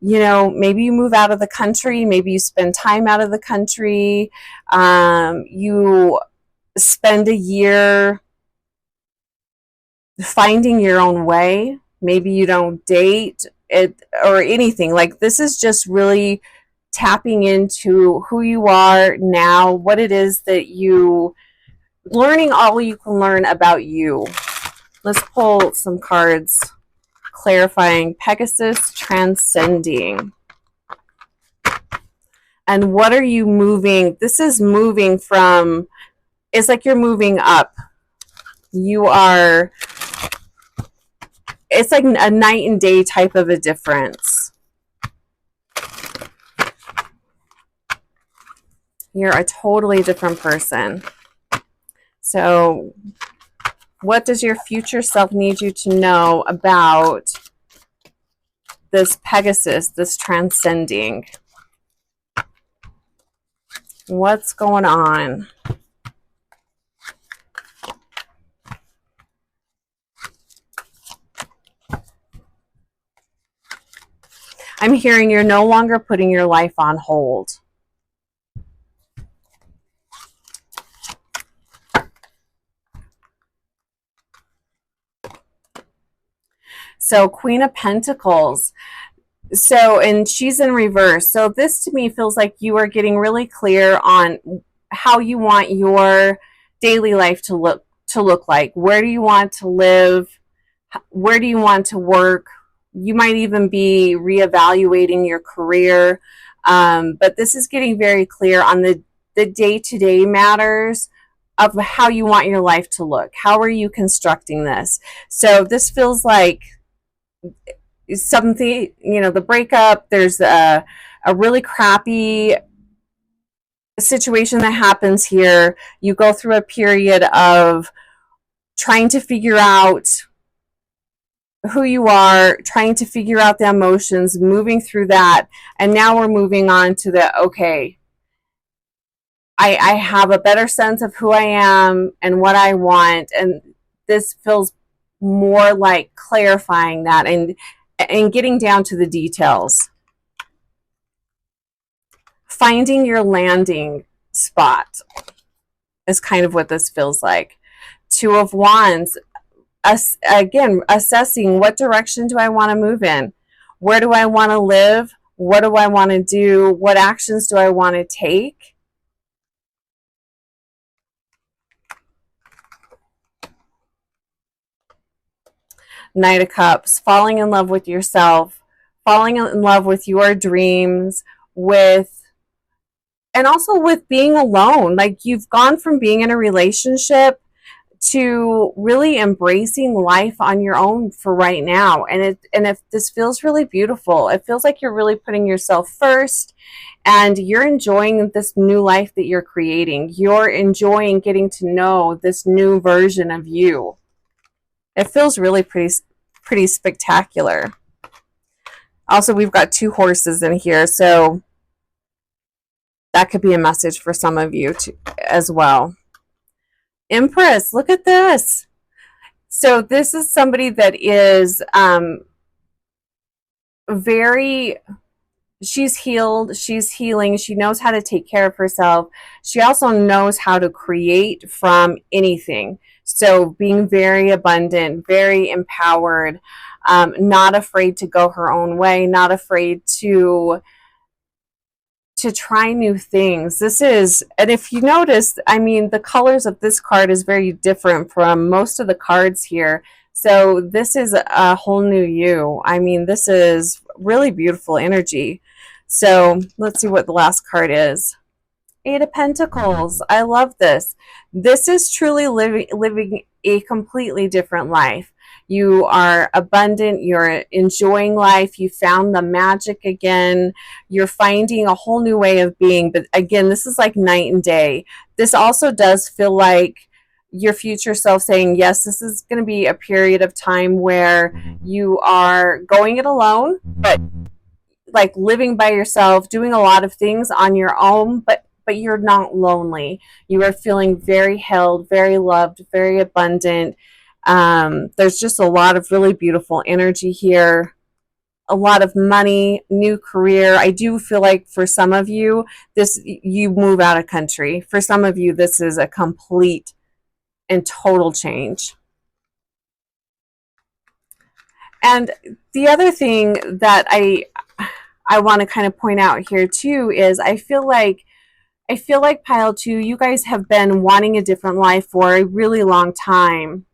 you know, maybe you move out of the country, maybe you spend time out of the country, you spend a year finding your own way. Maybe you don't date it or anything. Like, this is just really tapping into who you are now, what it is that you, learning all you can learn about you. Let's pull some cards clarifying Pegasus, Transcending. And what are you moving? This is moving from, it's like you're moving up. You are, it's like a night and day type of a difference. You're a totally different person. So what does your future self need you to know about this Pegasus, this transcending? What's going on? I'm hearing you're no longer putting your life on hold. So Queen of Pentacles. So, and she's in reverse. So this to me feels like you are getting really clear on how you want your daily life to look like. Where do you want to live? Where do you want to work? You might even be reevaluating your career. But this is getting very clear on the day-to-day matters of how you want your life to look. How are you constructing this? So this feels like something, you know, the breakup, there's a really crappy situation that happens here. You go through a period of trying to figure out who you are, trying to figure out the emotions, moving through that. And now we're moving on to the, okay, I have a better sense of who I am and what I want. And this feels more like clarifying that and getting down to the details. Finding your landing spot is kind of what this feels like. Two of Wands, again, assessing what direction do I want to move in? Where do I want to live? What do I want to do? What actions do I want to take? Knight of Cups, falling in love with yourself, falling in love with your dreams, and also with being alone. Like, you've gone from being in a relationship to really embracing life on your own for right now. And if this feels really beautiful, it feels like you're really putting yourself first and you're enjoying this new life that you're creating. You're enjoying getting to know this new version of you. It feels really pretty spectacular. Also, we've got 2 horses in here, so that could be a message for some of you too, as well. Empress, look at this. So this is somebody that is she's healed, she's healing, she knows how to take care of herself. She also knows how to create from anything. So being very abundant, very empowered, not afraid to go her own way, not afraid to try new things. This is, and if you notice, I mean, the colors of this card is very different from most of the cards here. So this is a whole new you. I mean, this is really beautiful energy. So let's see what the last card is. 8 of Pentacles. I love this. This is truly living a completely different life. You are abundant, you're enjoying life, you found the magic again, you're finding a whole new way of being. But again, this is like night and day. This also does feel like your future self saying, yes, this is going to be a period of time where you are going it alone, but like living by yourself, doing a lot of things on your own, but you're not lonely. You are feeling very held, very loved, very abundant. There's just a lot of really beautiful energy here, a lot of money, new career. I do feel like for some of you, you move out of country. For some of you, this is a complete and total change. And the other thing that I want to kind of point out here too is I feel like pile 2, you guys have been wanting a different life for a really long time.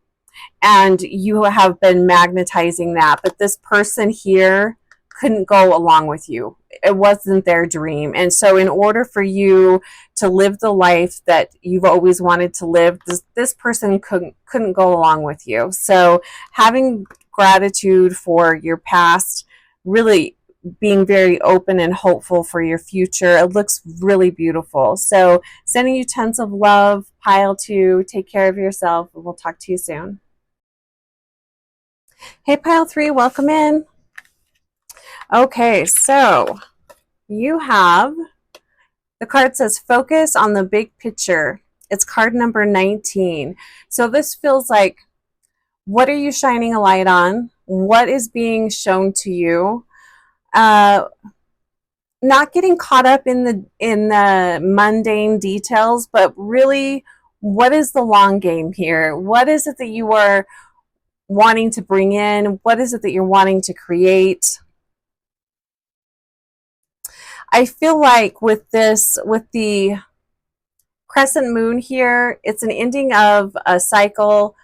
And you have been magnetizing that. But this person here couldn't go along with you. It wasn't their dream. And so in order for you to live the life that you've always wanted to live, this person couldn't go along with you. So having gratitude for your past, really being very open and hopeful for your future. It looks really beautiful. So sending you tons of love, pile 2. Take care of yourself. We'll talk to you soon. Hey, pile 3, welcome in. Okay, so you have, the card says focus on the big picture. It's card number 19. So this feels like, what are you shining a light on? What is being shown to you? Not getting caught up in the mundane details, but really, what is the long game here? What is it that you are wanting to bring in? What is it that you're wanting to create? I feel like with the crescent moon here, it's an ending of a cycle.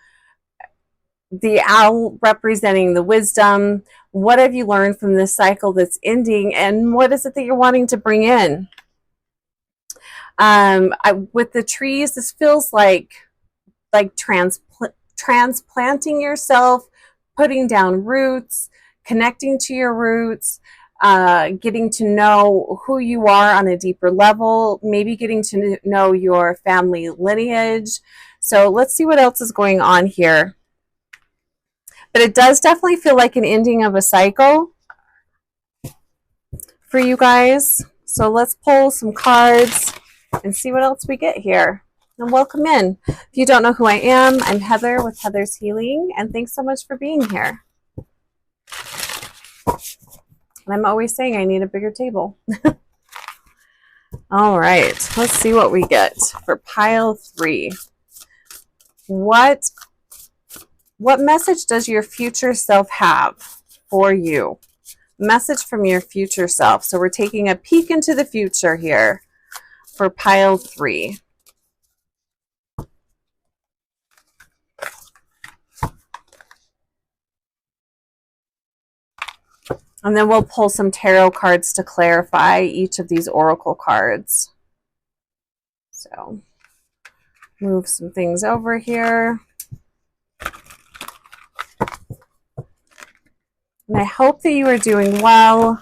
The owl representing the wisdom. What have you learned from this cycle that's ending, and what is it that you're wanting to bring in? With the trees, this feels like transplanting yourself, putting down roots, connecting to your roots, getting to know who you are on a deeper level, maybe getting to know your family lineage. So let's see what else is going on here. But it does definitely feel like an ending of a cycle for you guys. So let's pull some cards and see what else we get here. And welcome in. If you don't know who I am, I'm Heather with Heather's Healing, and thanks so much for being here. And I'm always saying I need a bigger table. All right, let's see what we get for pile 3. What message does your future self have for you? Message from your future self. So we're taking a peek into the future here for pile 3. And then we'll pull some tarot cards to clarify each of these oracle cards. So move some things over here. And I hope that you are doing well.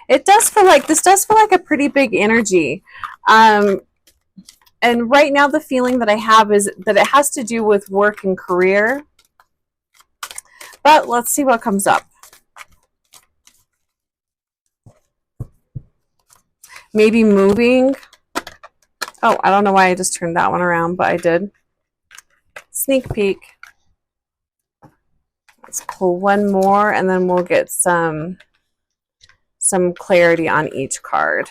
It does feel like, this does feel like a pretty big energy. And right now the feeling that I have is that it has to do with work and career. But let's see what comes up. Maybe moving. Oh, I don't know why I just turned that one around, but I did. Sneak peek. Let's pull one more and then we'll get some clarity on each card.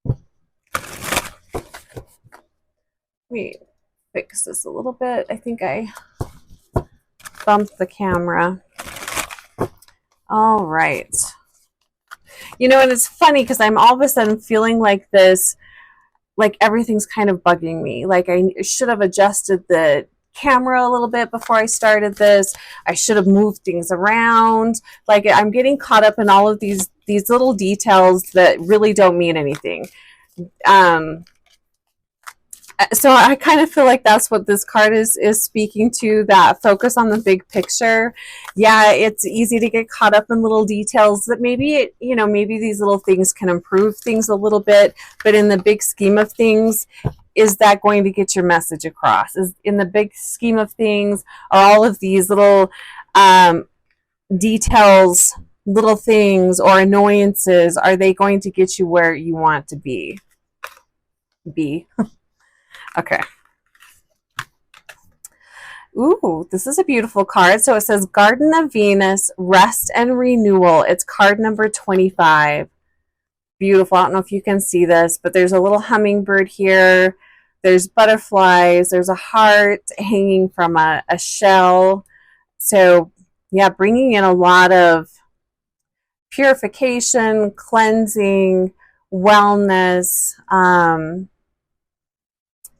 Let me fix this a little bit. I think I bumped the camera. All right. You know, and it's funny because I'm all of a sudden feeling like this, like everything's kind of bugging me. Like I should have adjusted the camera a little bit before I started this. I should have moved things around. Like I'm getting caught up in all of these little details that really don't mean anything. So I kind of feel like that's what this card is speaking to, that focus on the big picture. Yeah, it's easy to get caught up in little details that maybe, you know, maybe these little things can improve things a little bit, but in the big scheme of things, is that going to get your message across? Is in the big scheme of things, are all of these little details, little things or annoyances, are they going to get you where you want to be? Okay. Ooh, this is a beautiful card. So it says Garden of Venus, Rest and Renewal. It's card number 25. Beautiful. I don't know if you can see this, but there's a little hummingbird here. There's butterflies. There's a heart hanging from a shell. So yeah, bringing in a lot of purification, cleansing, wellness,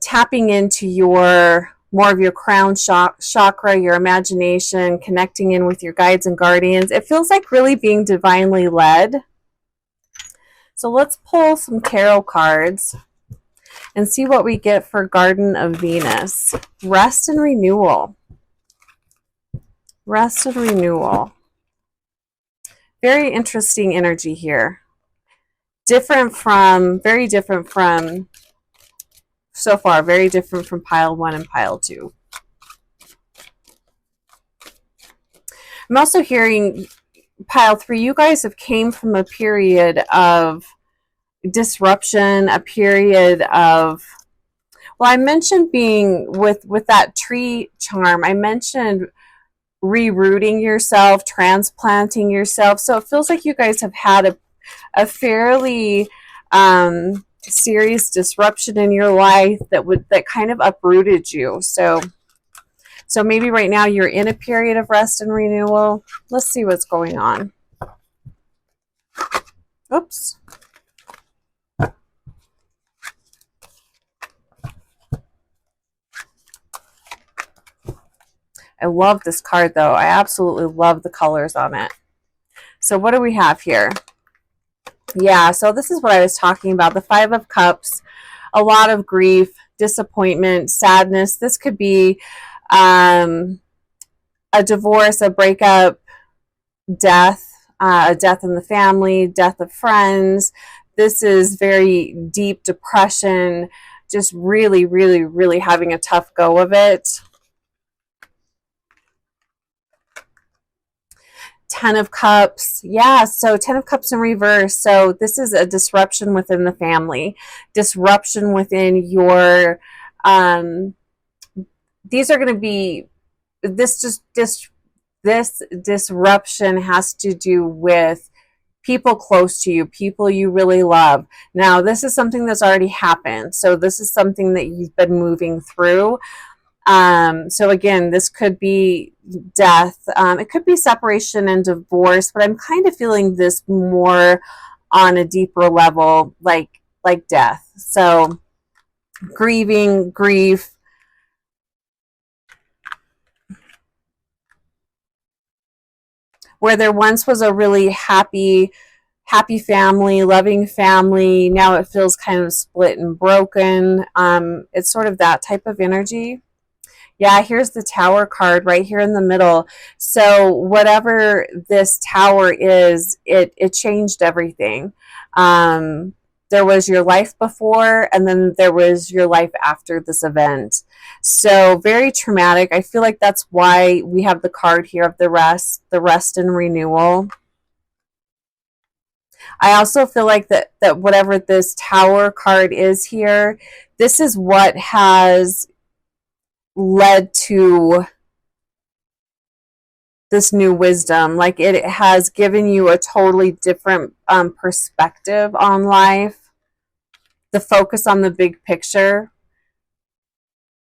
tapping into more of your crown chakra, your imagination, connecting in with your guides and guardians. It feels like really being divinely led. So let's pull some tarot cards and see what we get for Garden of Venus. Rest and renewal. Rest and renewal. Very interesting energy here. Very different from so far, very different from pile 1 and pile 2. I'm also hearing pile 3, you guys have came from a period of disruption, a period of, well, I mentioned being with that tree charm, I mentioned rerooting yourself, transplanting yourself. So it feels like you guys have had a fairly serious disruption in your life that kind of uprooted you. So maybe right now you're in a period of rest and renewal. Let's see what's going on. Oops. I love this card though. I absolutely love the colors on it. So what do we have here? Yeah, so this is what I was talking about. The 5 of Cups, a lot of grief, disappointment, sadness. This could be a divorce, a breakup, death, a death in the family, death of friends. This is very deep depression, just really, really, really having a tough go of it. 10 of Cups. Yeah, so 10 of Cups in reverse. So this is a disruption within the family, disruption within your, these are going to be, this disruption has to do with people close to you, people you really love. Now, this is something that's already happened. So this is something that you've been moving through. So again, this could be death. It could be separation and divorce, but I'm kind of feeling this more on a deeper level, like death. So grieving, grief. Where there once was a really happy family, loving family, now it feels kind of split and broken. It's sort of that type of energy. Yeah, here's the Tower card right here in the middle. So whatever this Tower is, it changed everything. Um, there was your life before, and then there was your life after this event. So very traumatic. I feel like that's why we have the card here of the rest and renewal. I also feel like that whatever this Tower card is here, this is what has led to this new wisdom. Like it has given you a totally different perspective on life. The focus on the big picture.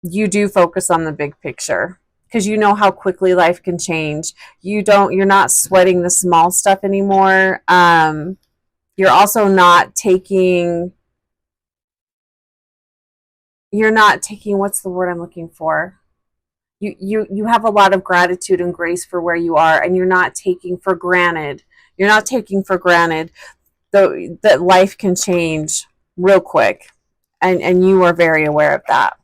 You do focus on the big picture because you know how quickly life can change. You're not sweating the small stuff anymore. You're also not taking, what's the word I'm looking for? You have a lot of gratitude and grace for where you are, and you're not taking for granted. You're not taking for granted that life can change real quick, and you are very aware of that.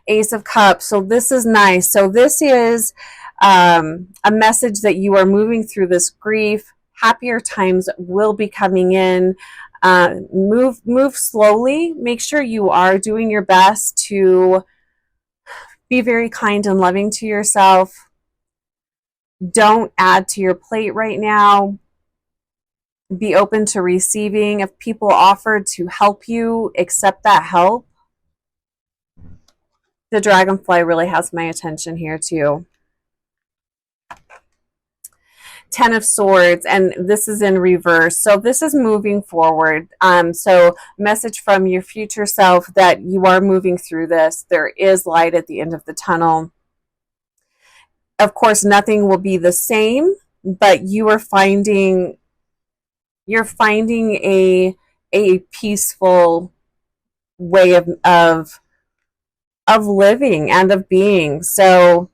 Ace of Cups. So this is nice. So this is a message that you are moving through this grief. Happier times will be coming in. Move slowly. Make sure you are doing your best to be very kind and loving to yourself. Don't add to your plate right now. Be open to receiving. If people offer to help you, accept that help. The dragonfly really has my attention here too. Ten of Swords, and this is in reverse. So this is moving forward. So message from your future self that you are moving through this. There is light at the end of the tunnel. Of course, nothing will be the same, but you're finding a peaceful way of living and of being. So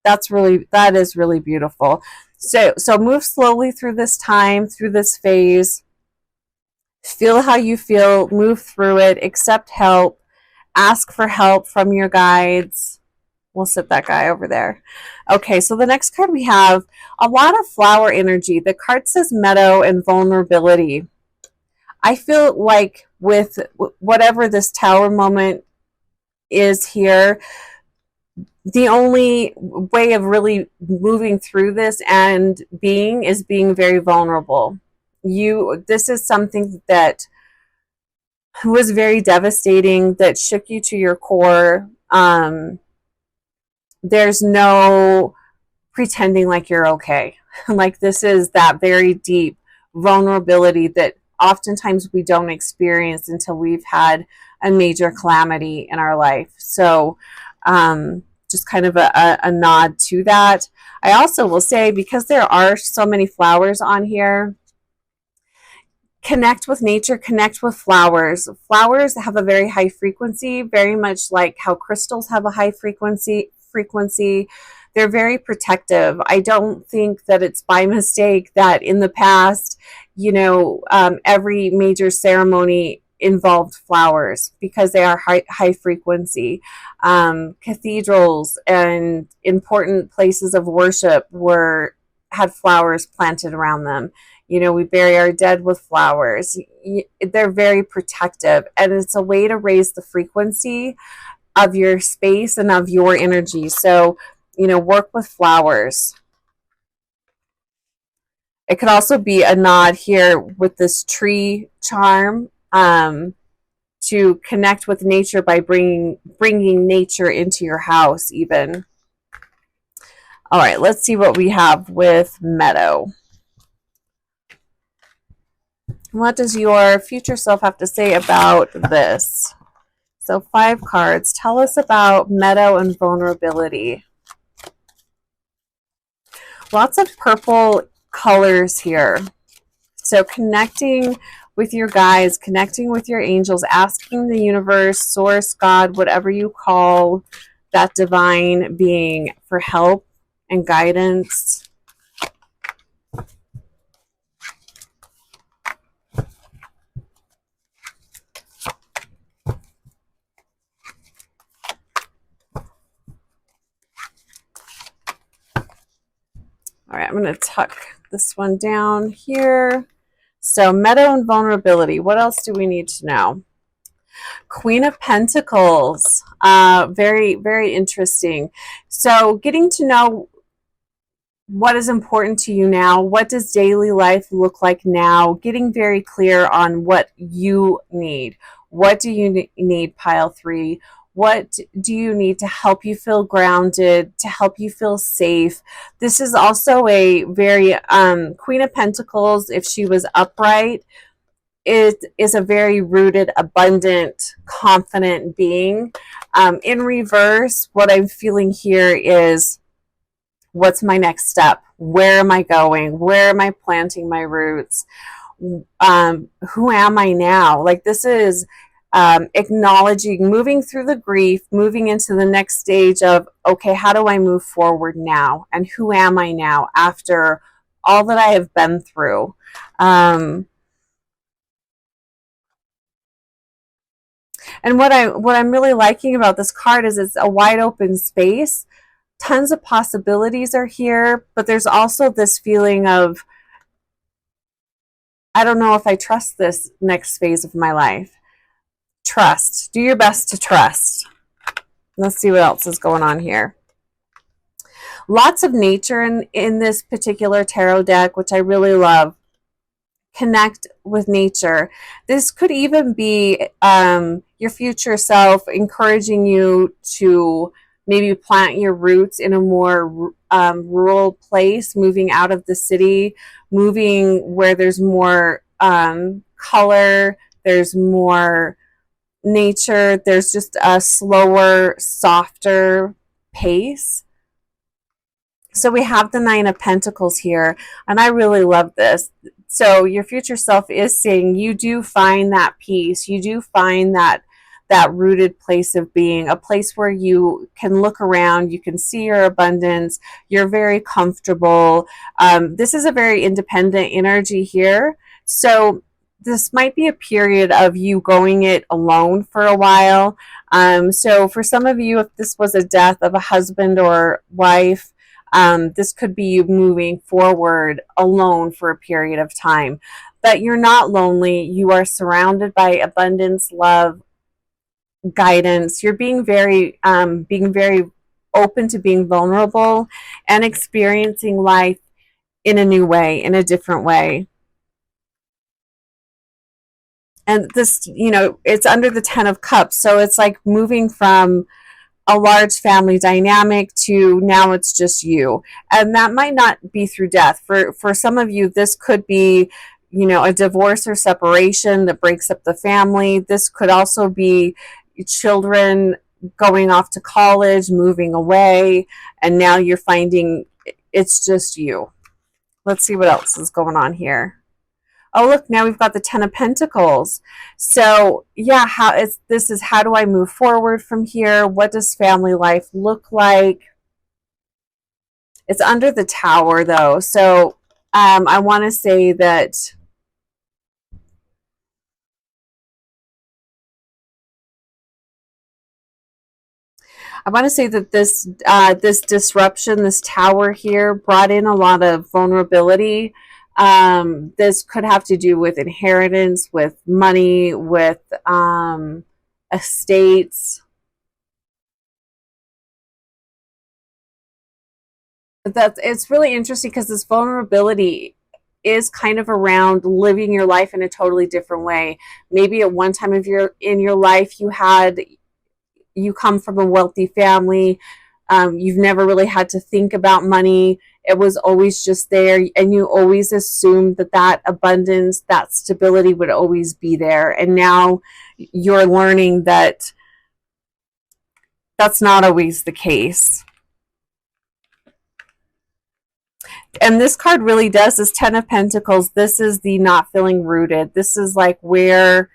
that is really beautiful. So move slowly through this time, through this phase. Feel how you feel, move through it, accept help, ask for help from your guides. We'll set that guy over there. Okay, so the next card we have a lot of flower energy. The card says meadow and vulnerability. I feel like with whatever this Tower moment is here, the only way of really moving through this and is being very vulnerable. This is something that was very devastating, that shook you to your core. There's no pretending like you're okay. Like this is that very deep vulnerability that oftentimes we don't experience until we've had a major calamity in our life. So just kind of a nod to that. I also will say, because there are so many flowers on here, connect with nature, connect with flowers. Flowers have a very high frequency, very much like how crystals have a high frequency. They're very protective. I don't think that it's by mistake that in the past, every major ceremony involved flowers, because they are high frequency. Cathedrals and important places of worship had flowers planted around them. We bury our dead with flowers. They're very protective, and it's a way to raise the frequency of your space and of your energy. So, work with flowers. It could also be a nod here with this tree charm, to connect with nature by bringing nature into your house even. All right, let's see what we have with meadow. What does your future self have to say about this? So 5 cards. Tell us about meadow and vulnerability. Lots of purple colors here. So connecting with your guides, connecting with your angels, asking the universe, source, God, whatever you call that divine being, for help and guidance. All right, I'm going to tuck this one down here. So meadow and vulnerability. What else do we need to know? Queen of Pentacles. Very, very interesting. So getting to know what is important to you now. What does daily life look like now? Getting very clear on what you need. What do you need, pile 3? What do you need to help you feel grounded, to help you feel safe? This is also a very Queen of Pentacles, if she was upright, it is a very rooted, abundant, confident being. In reverse, what I'm feeling here is, what's my next step? Where am I going? Where am I planting my roots? Who am I now? Like, this is acknowledging, moving through the grief, moving into the next stage of, okay, how do I move forward now? And who am I now after all that I have been through? And what I'm really liking about this card is it's a wide open space. Tons of possibilities are here, but there's also this feeling of, I don't know if I trust this next phase of my life. Trust. Do your best to trust. Let's see what else is going on here. Lots of nature in this particular tarot deck, which I really love. Connect with nature. This could even be your future self encouraging you to maybe plant your roots in a more rural place, moving out of the city, moving where there's more color, there's more nature, there's just a slower, softer pace. So we have the Nine of Pentacles here, and I really love this. So your future self is saying you do find that peace, you do find that rooted place of being, a place where you can look around, you can see your abundance, you're very comfortable. This is a very independent energy here. So this might be a period of you going it alone for a while. So for some of you, if this was a death of a husband or wife, this could be you moving forward alone for a period of time. But you're not lonely. You are surrounded by abundance, love, guidance. You're being very open to being vulnerable and experiencing life in a new way, in a different way. And this, it's under the 10 of Cups. So it's like moving from a large family dynamic to now it's just you. And that might not be through death. For some of you, this could be, a divorce or separation that breaks up the family. This could also be children going off to college, moving away, and now you're finding it's just you. Let's see what else is going on here. Oh, look, now we've got the 10 of Pentacles. So yeah, this is how do I move forward from here? What does family life look like? It's under the Tower though. So I want to say that this disruption, this Tower here, brought in a lot of vulnerability. This could have to do with inheritance, with money, with estates. It's really interesting because this vulnerability is kind of around living your life in a totally different way. Maybe at one time in your life you come from a wealthy family. You've never really had to think about money. It was always just there, and you always assumed that abundance, that stability would always be there. And now you're learning that that's not always the case. And this card really does, this 10 of Pentacles, this is the not feeling rooted. This is like, where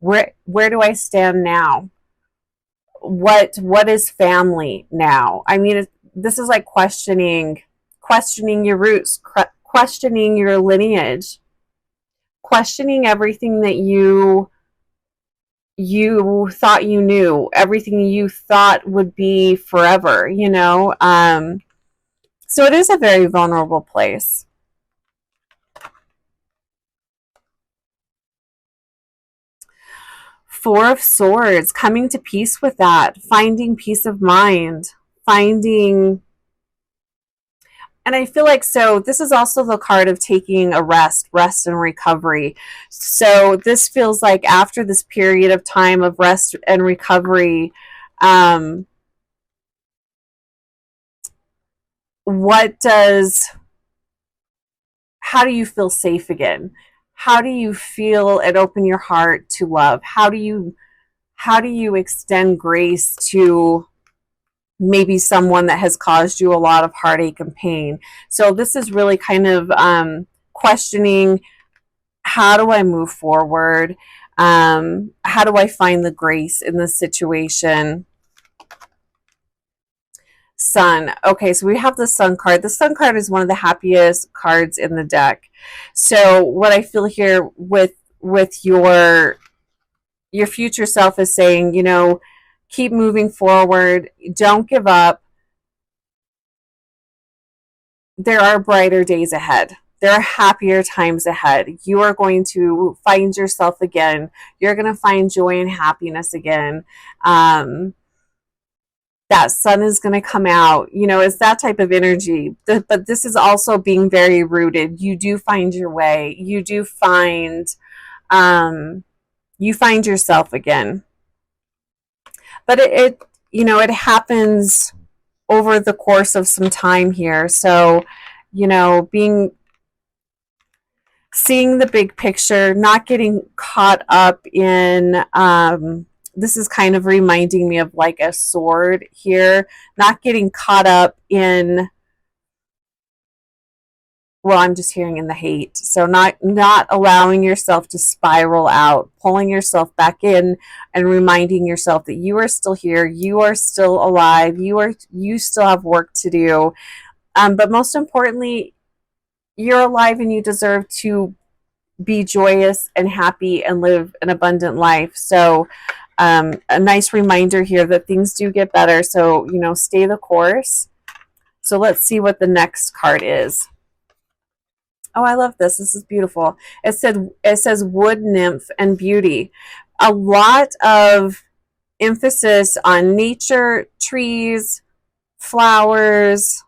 do I stand now? What is family now? I mean, this is like questioning your roots, questioning your lineage, questioning everything that you thought you knew, everything you thought would be forever, So it is a very vulnerable place. Four of Swords, coming to peace with that, finding peace of mind, finding, and I feel like, so this is also the card of taking a rest and recovery. So this feels like after this period of time of rest and recovery, what does, how do you feel safe again? How do you feel and open your heart to love? How do you extend grace to maybe someone that has caused you a lot of heartache and pain? So this is really kind of questioning, how do I move forward? How do I find the grace in this situation? Sun. Okay, so we have the Sun card. The Sun card is one of the happiest cards in the deck. So what I feel here with your future self is saying, you know, keep moving forward. Don't give up. There are brighter days ahead. There are happier times ahead. You are going to find yourself again. You're going to find joy and happiness again. That sun is going to come out. You know, it's that type of energy. But this is also being very rooted. You do find your way. You do find, you find yourself again. But it you know, it happens over the course of some time here. So, you know, seeing the big picture, not getting caught up in, this is kind of reminding me of like a sword here, not getting caught up in, well, I'm just hearing in the hate. So not allowing yourself to spiral out, pulling yourself back in and reminding yourself that you are still here, you are still alive, you still have work to do. But most importantly, you're alive and you deserve to be joyous and happy and live an abundant life. So a nice reminder here that things do get better. So, you know, stay the course. So let's see what the next card is. Oh, I love this. This is beautiful. It says wood nymph and beauty. A lot of emphasis on nature, trees, flowers,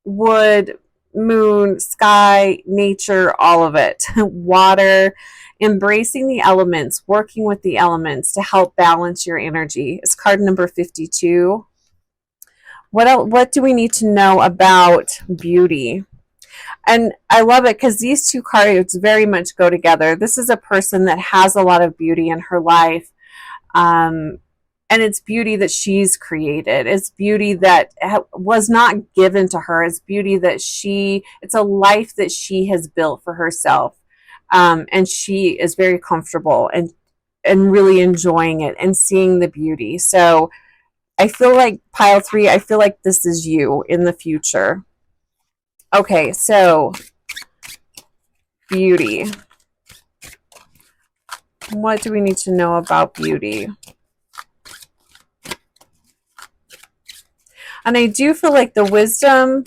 wood, moon, sky, nature, all of it. Water, embracing the elements, working with the elements to help balance your energy. It's card number 52. What do we need to know about beauty? And I love it because these two cards very much go together. This is a person that has a lot of beauty in her life. And it's beauty that she's created. It's beauty that was not given to her. It's beauty that it's a life that she has built for herself. And she is very comfortable and really enjoying it and seeing the beauty. So I feel like pile 3, I feel like this is you in the future. Okay, so beauty. What do we need to know about beauty? And I do feel like the wisdom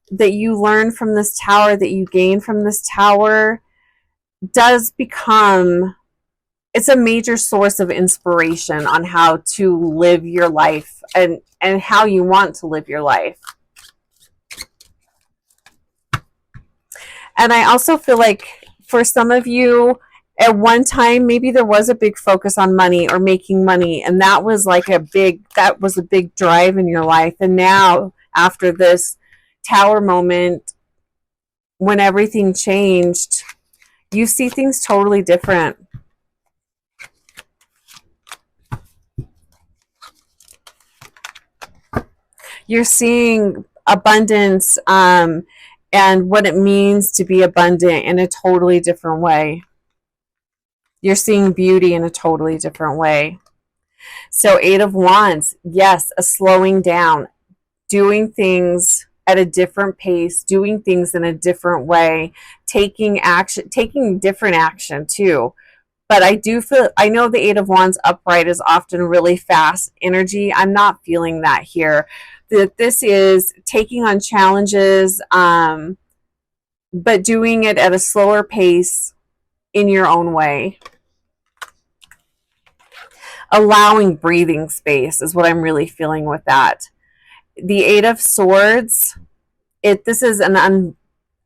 that you learn from this tower, that you gain from this tower, does become, it's a major source of inspiration on how to live your life and how you want to live your life. And I also feel like for some of you, at one time, maybe there was a big focus on money or making money, and that was like a big drive in your life. And now, after this tower moment, when everything changed, you see things totally different. You're seeing abundance, and what it means to be abundant in a totally different way. You're seeing beauty in a totally different way. So 8 of Wands, yes, a slowing down, doing things at a different pace, doing things in a different way, taking action, taking different action too. But I know the 8 of Wands upright is often really fast energy. I'm not feeling that here. that this is taking on challenges, but doing it at a slower pace in your own way. Allowing breathing space is what I'm really feeling with that. The Eight of Swords, this is an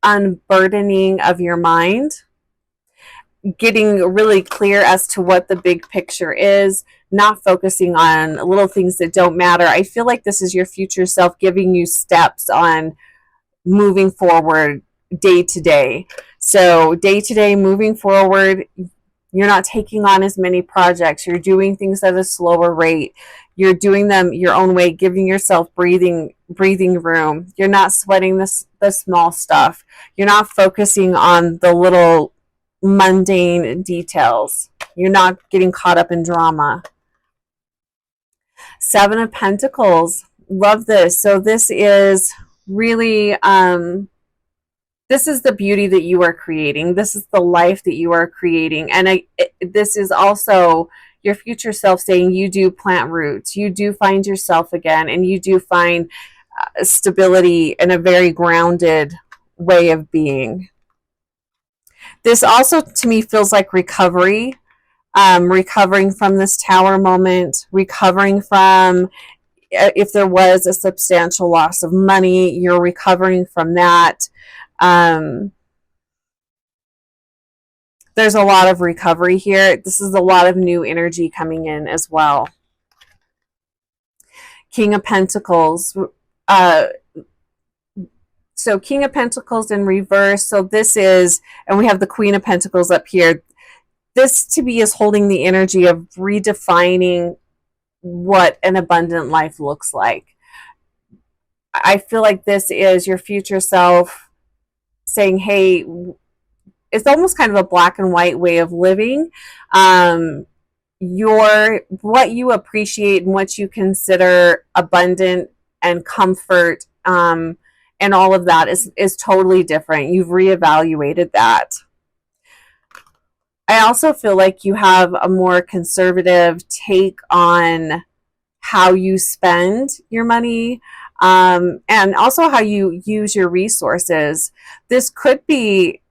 unburdening of your mind, getting really clear as to what the big picture is, not focusing on little things that don't matter. I feel like this is your future self giving you steps on moving forward day to day. So day to day, moving forward, you're not taking on as many projects. You're doing things at a slower rate. You're doing them your own way, giving yourself breathing room. You're not sweating the small stuff. You're not focusing on the little mundane details. You're not getting caught up in drama. Seven of Pentacles. Love this. So this is really this is the beauty that you are creating. This is the life that you are creating. And this is also your future self saying you do plant roots. You do find yourself again, and you do find stability in a very grounded way of being. This also, to me, feels like recovery. Recovering from this Tower moment, recovering from if there was a substantial loss of money, you're recovering from that. There's a lot of recovery here. This is a lot of new energy coming in as well. King of Pentacles. So King of Pentacles in reverse. So this is, and we have the Queen of Pentacles up here. This to me is holding the energy of redefining what an abundant life looks like. I feel like this is your future self saying, hey, it's almost kind of a black and white way of living. What you appreciate and what you consider abundant and comfort, and all of that is totally different. You've reevaluated that. I also feel like you have a more conservative take on how you spend your money, and also how you use your resources. This could be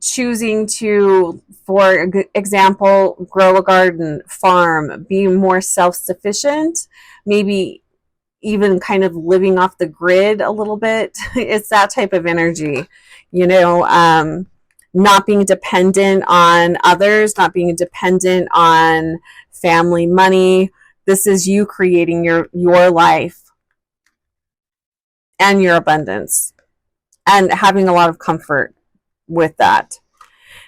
choosing to, for example, grow a garden, farm, be more self-sufficient, maybe even kind of living off the grid a little bit. It's that type of energy, you know, not being dependent on others, not being dependent on family money. This is you creating your life and your abundance and having a lot of comfort with that.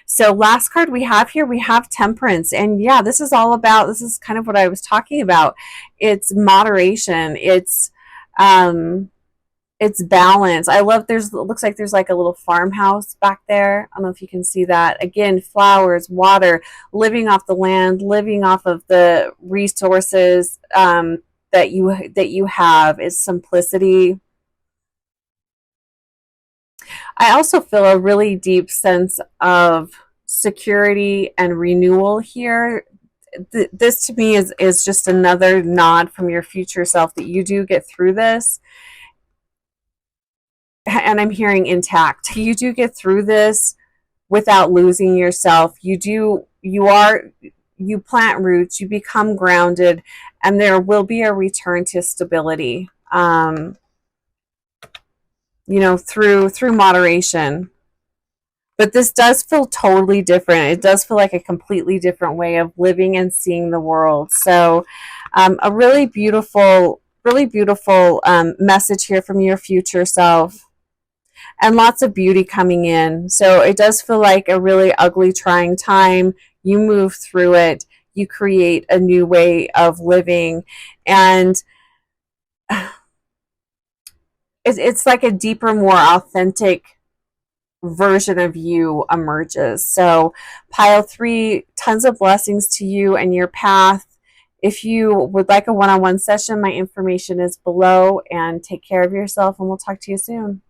So last card we have here, we have Temperance. And yeah, this is all about, this is kind of what I was talking about. It's moderation. It's balance. I love, it looks like there's like a little farmhouse back there. I don't know if you can see that. Again, flowers, water, living off the land, living off of the resources that you have. Is simplicity. I also feel a really deep sense of security and renewal here. This to me is just another nod from your future self that you do get through this. And I'm hearing intact. You do get through this without losing yourself. You plant roots, you become grounded, and there will be a return to stability. You know, through moderation. But this does feel totally different. It does feel like a completely different way of living and seeing the world. So a really beautiful message here from your future self. And lots of beauty coming in. So it does feel like a really ugly, trying time. You move through it. You create a new way of living. And it's like a deeper, more authentic version of you emerges. So pile 3, tons of blessings to you and your path. If you would like a one-on-one session, my information is below, and take care of yourself, and we'll talk to you soon.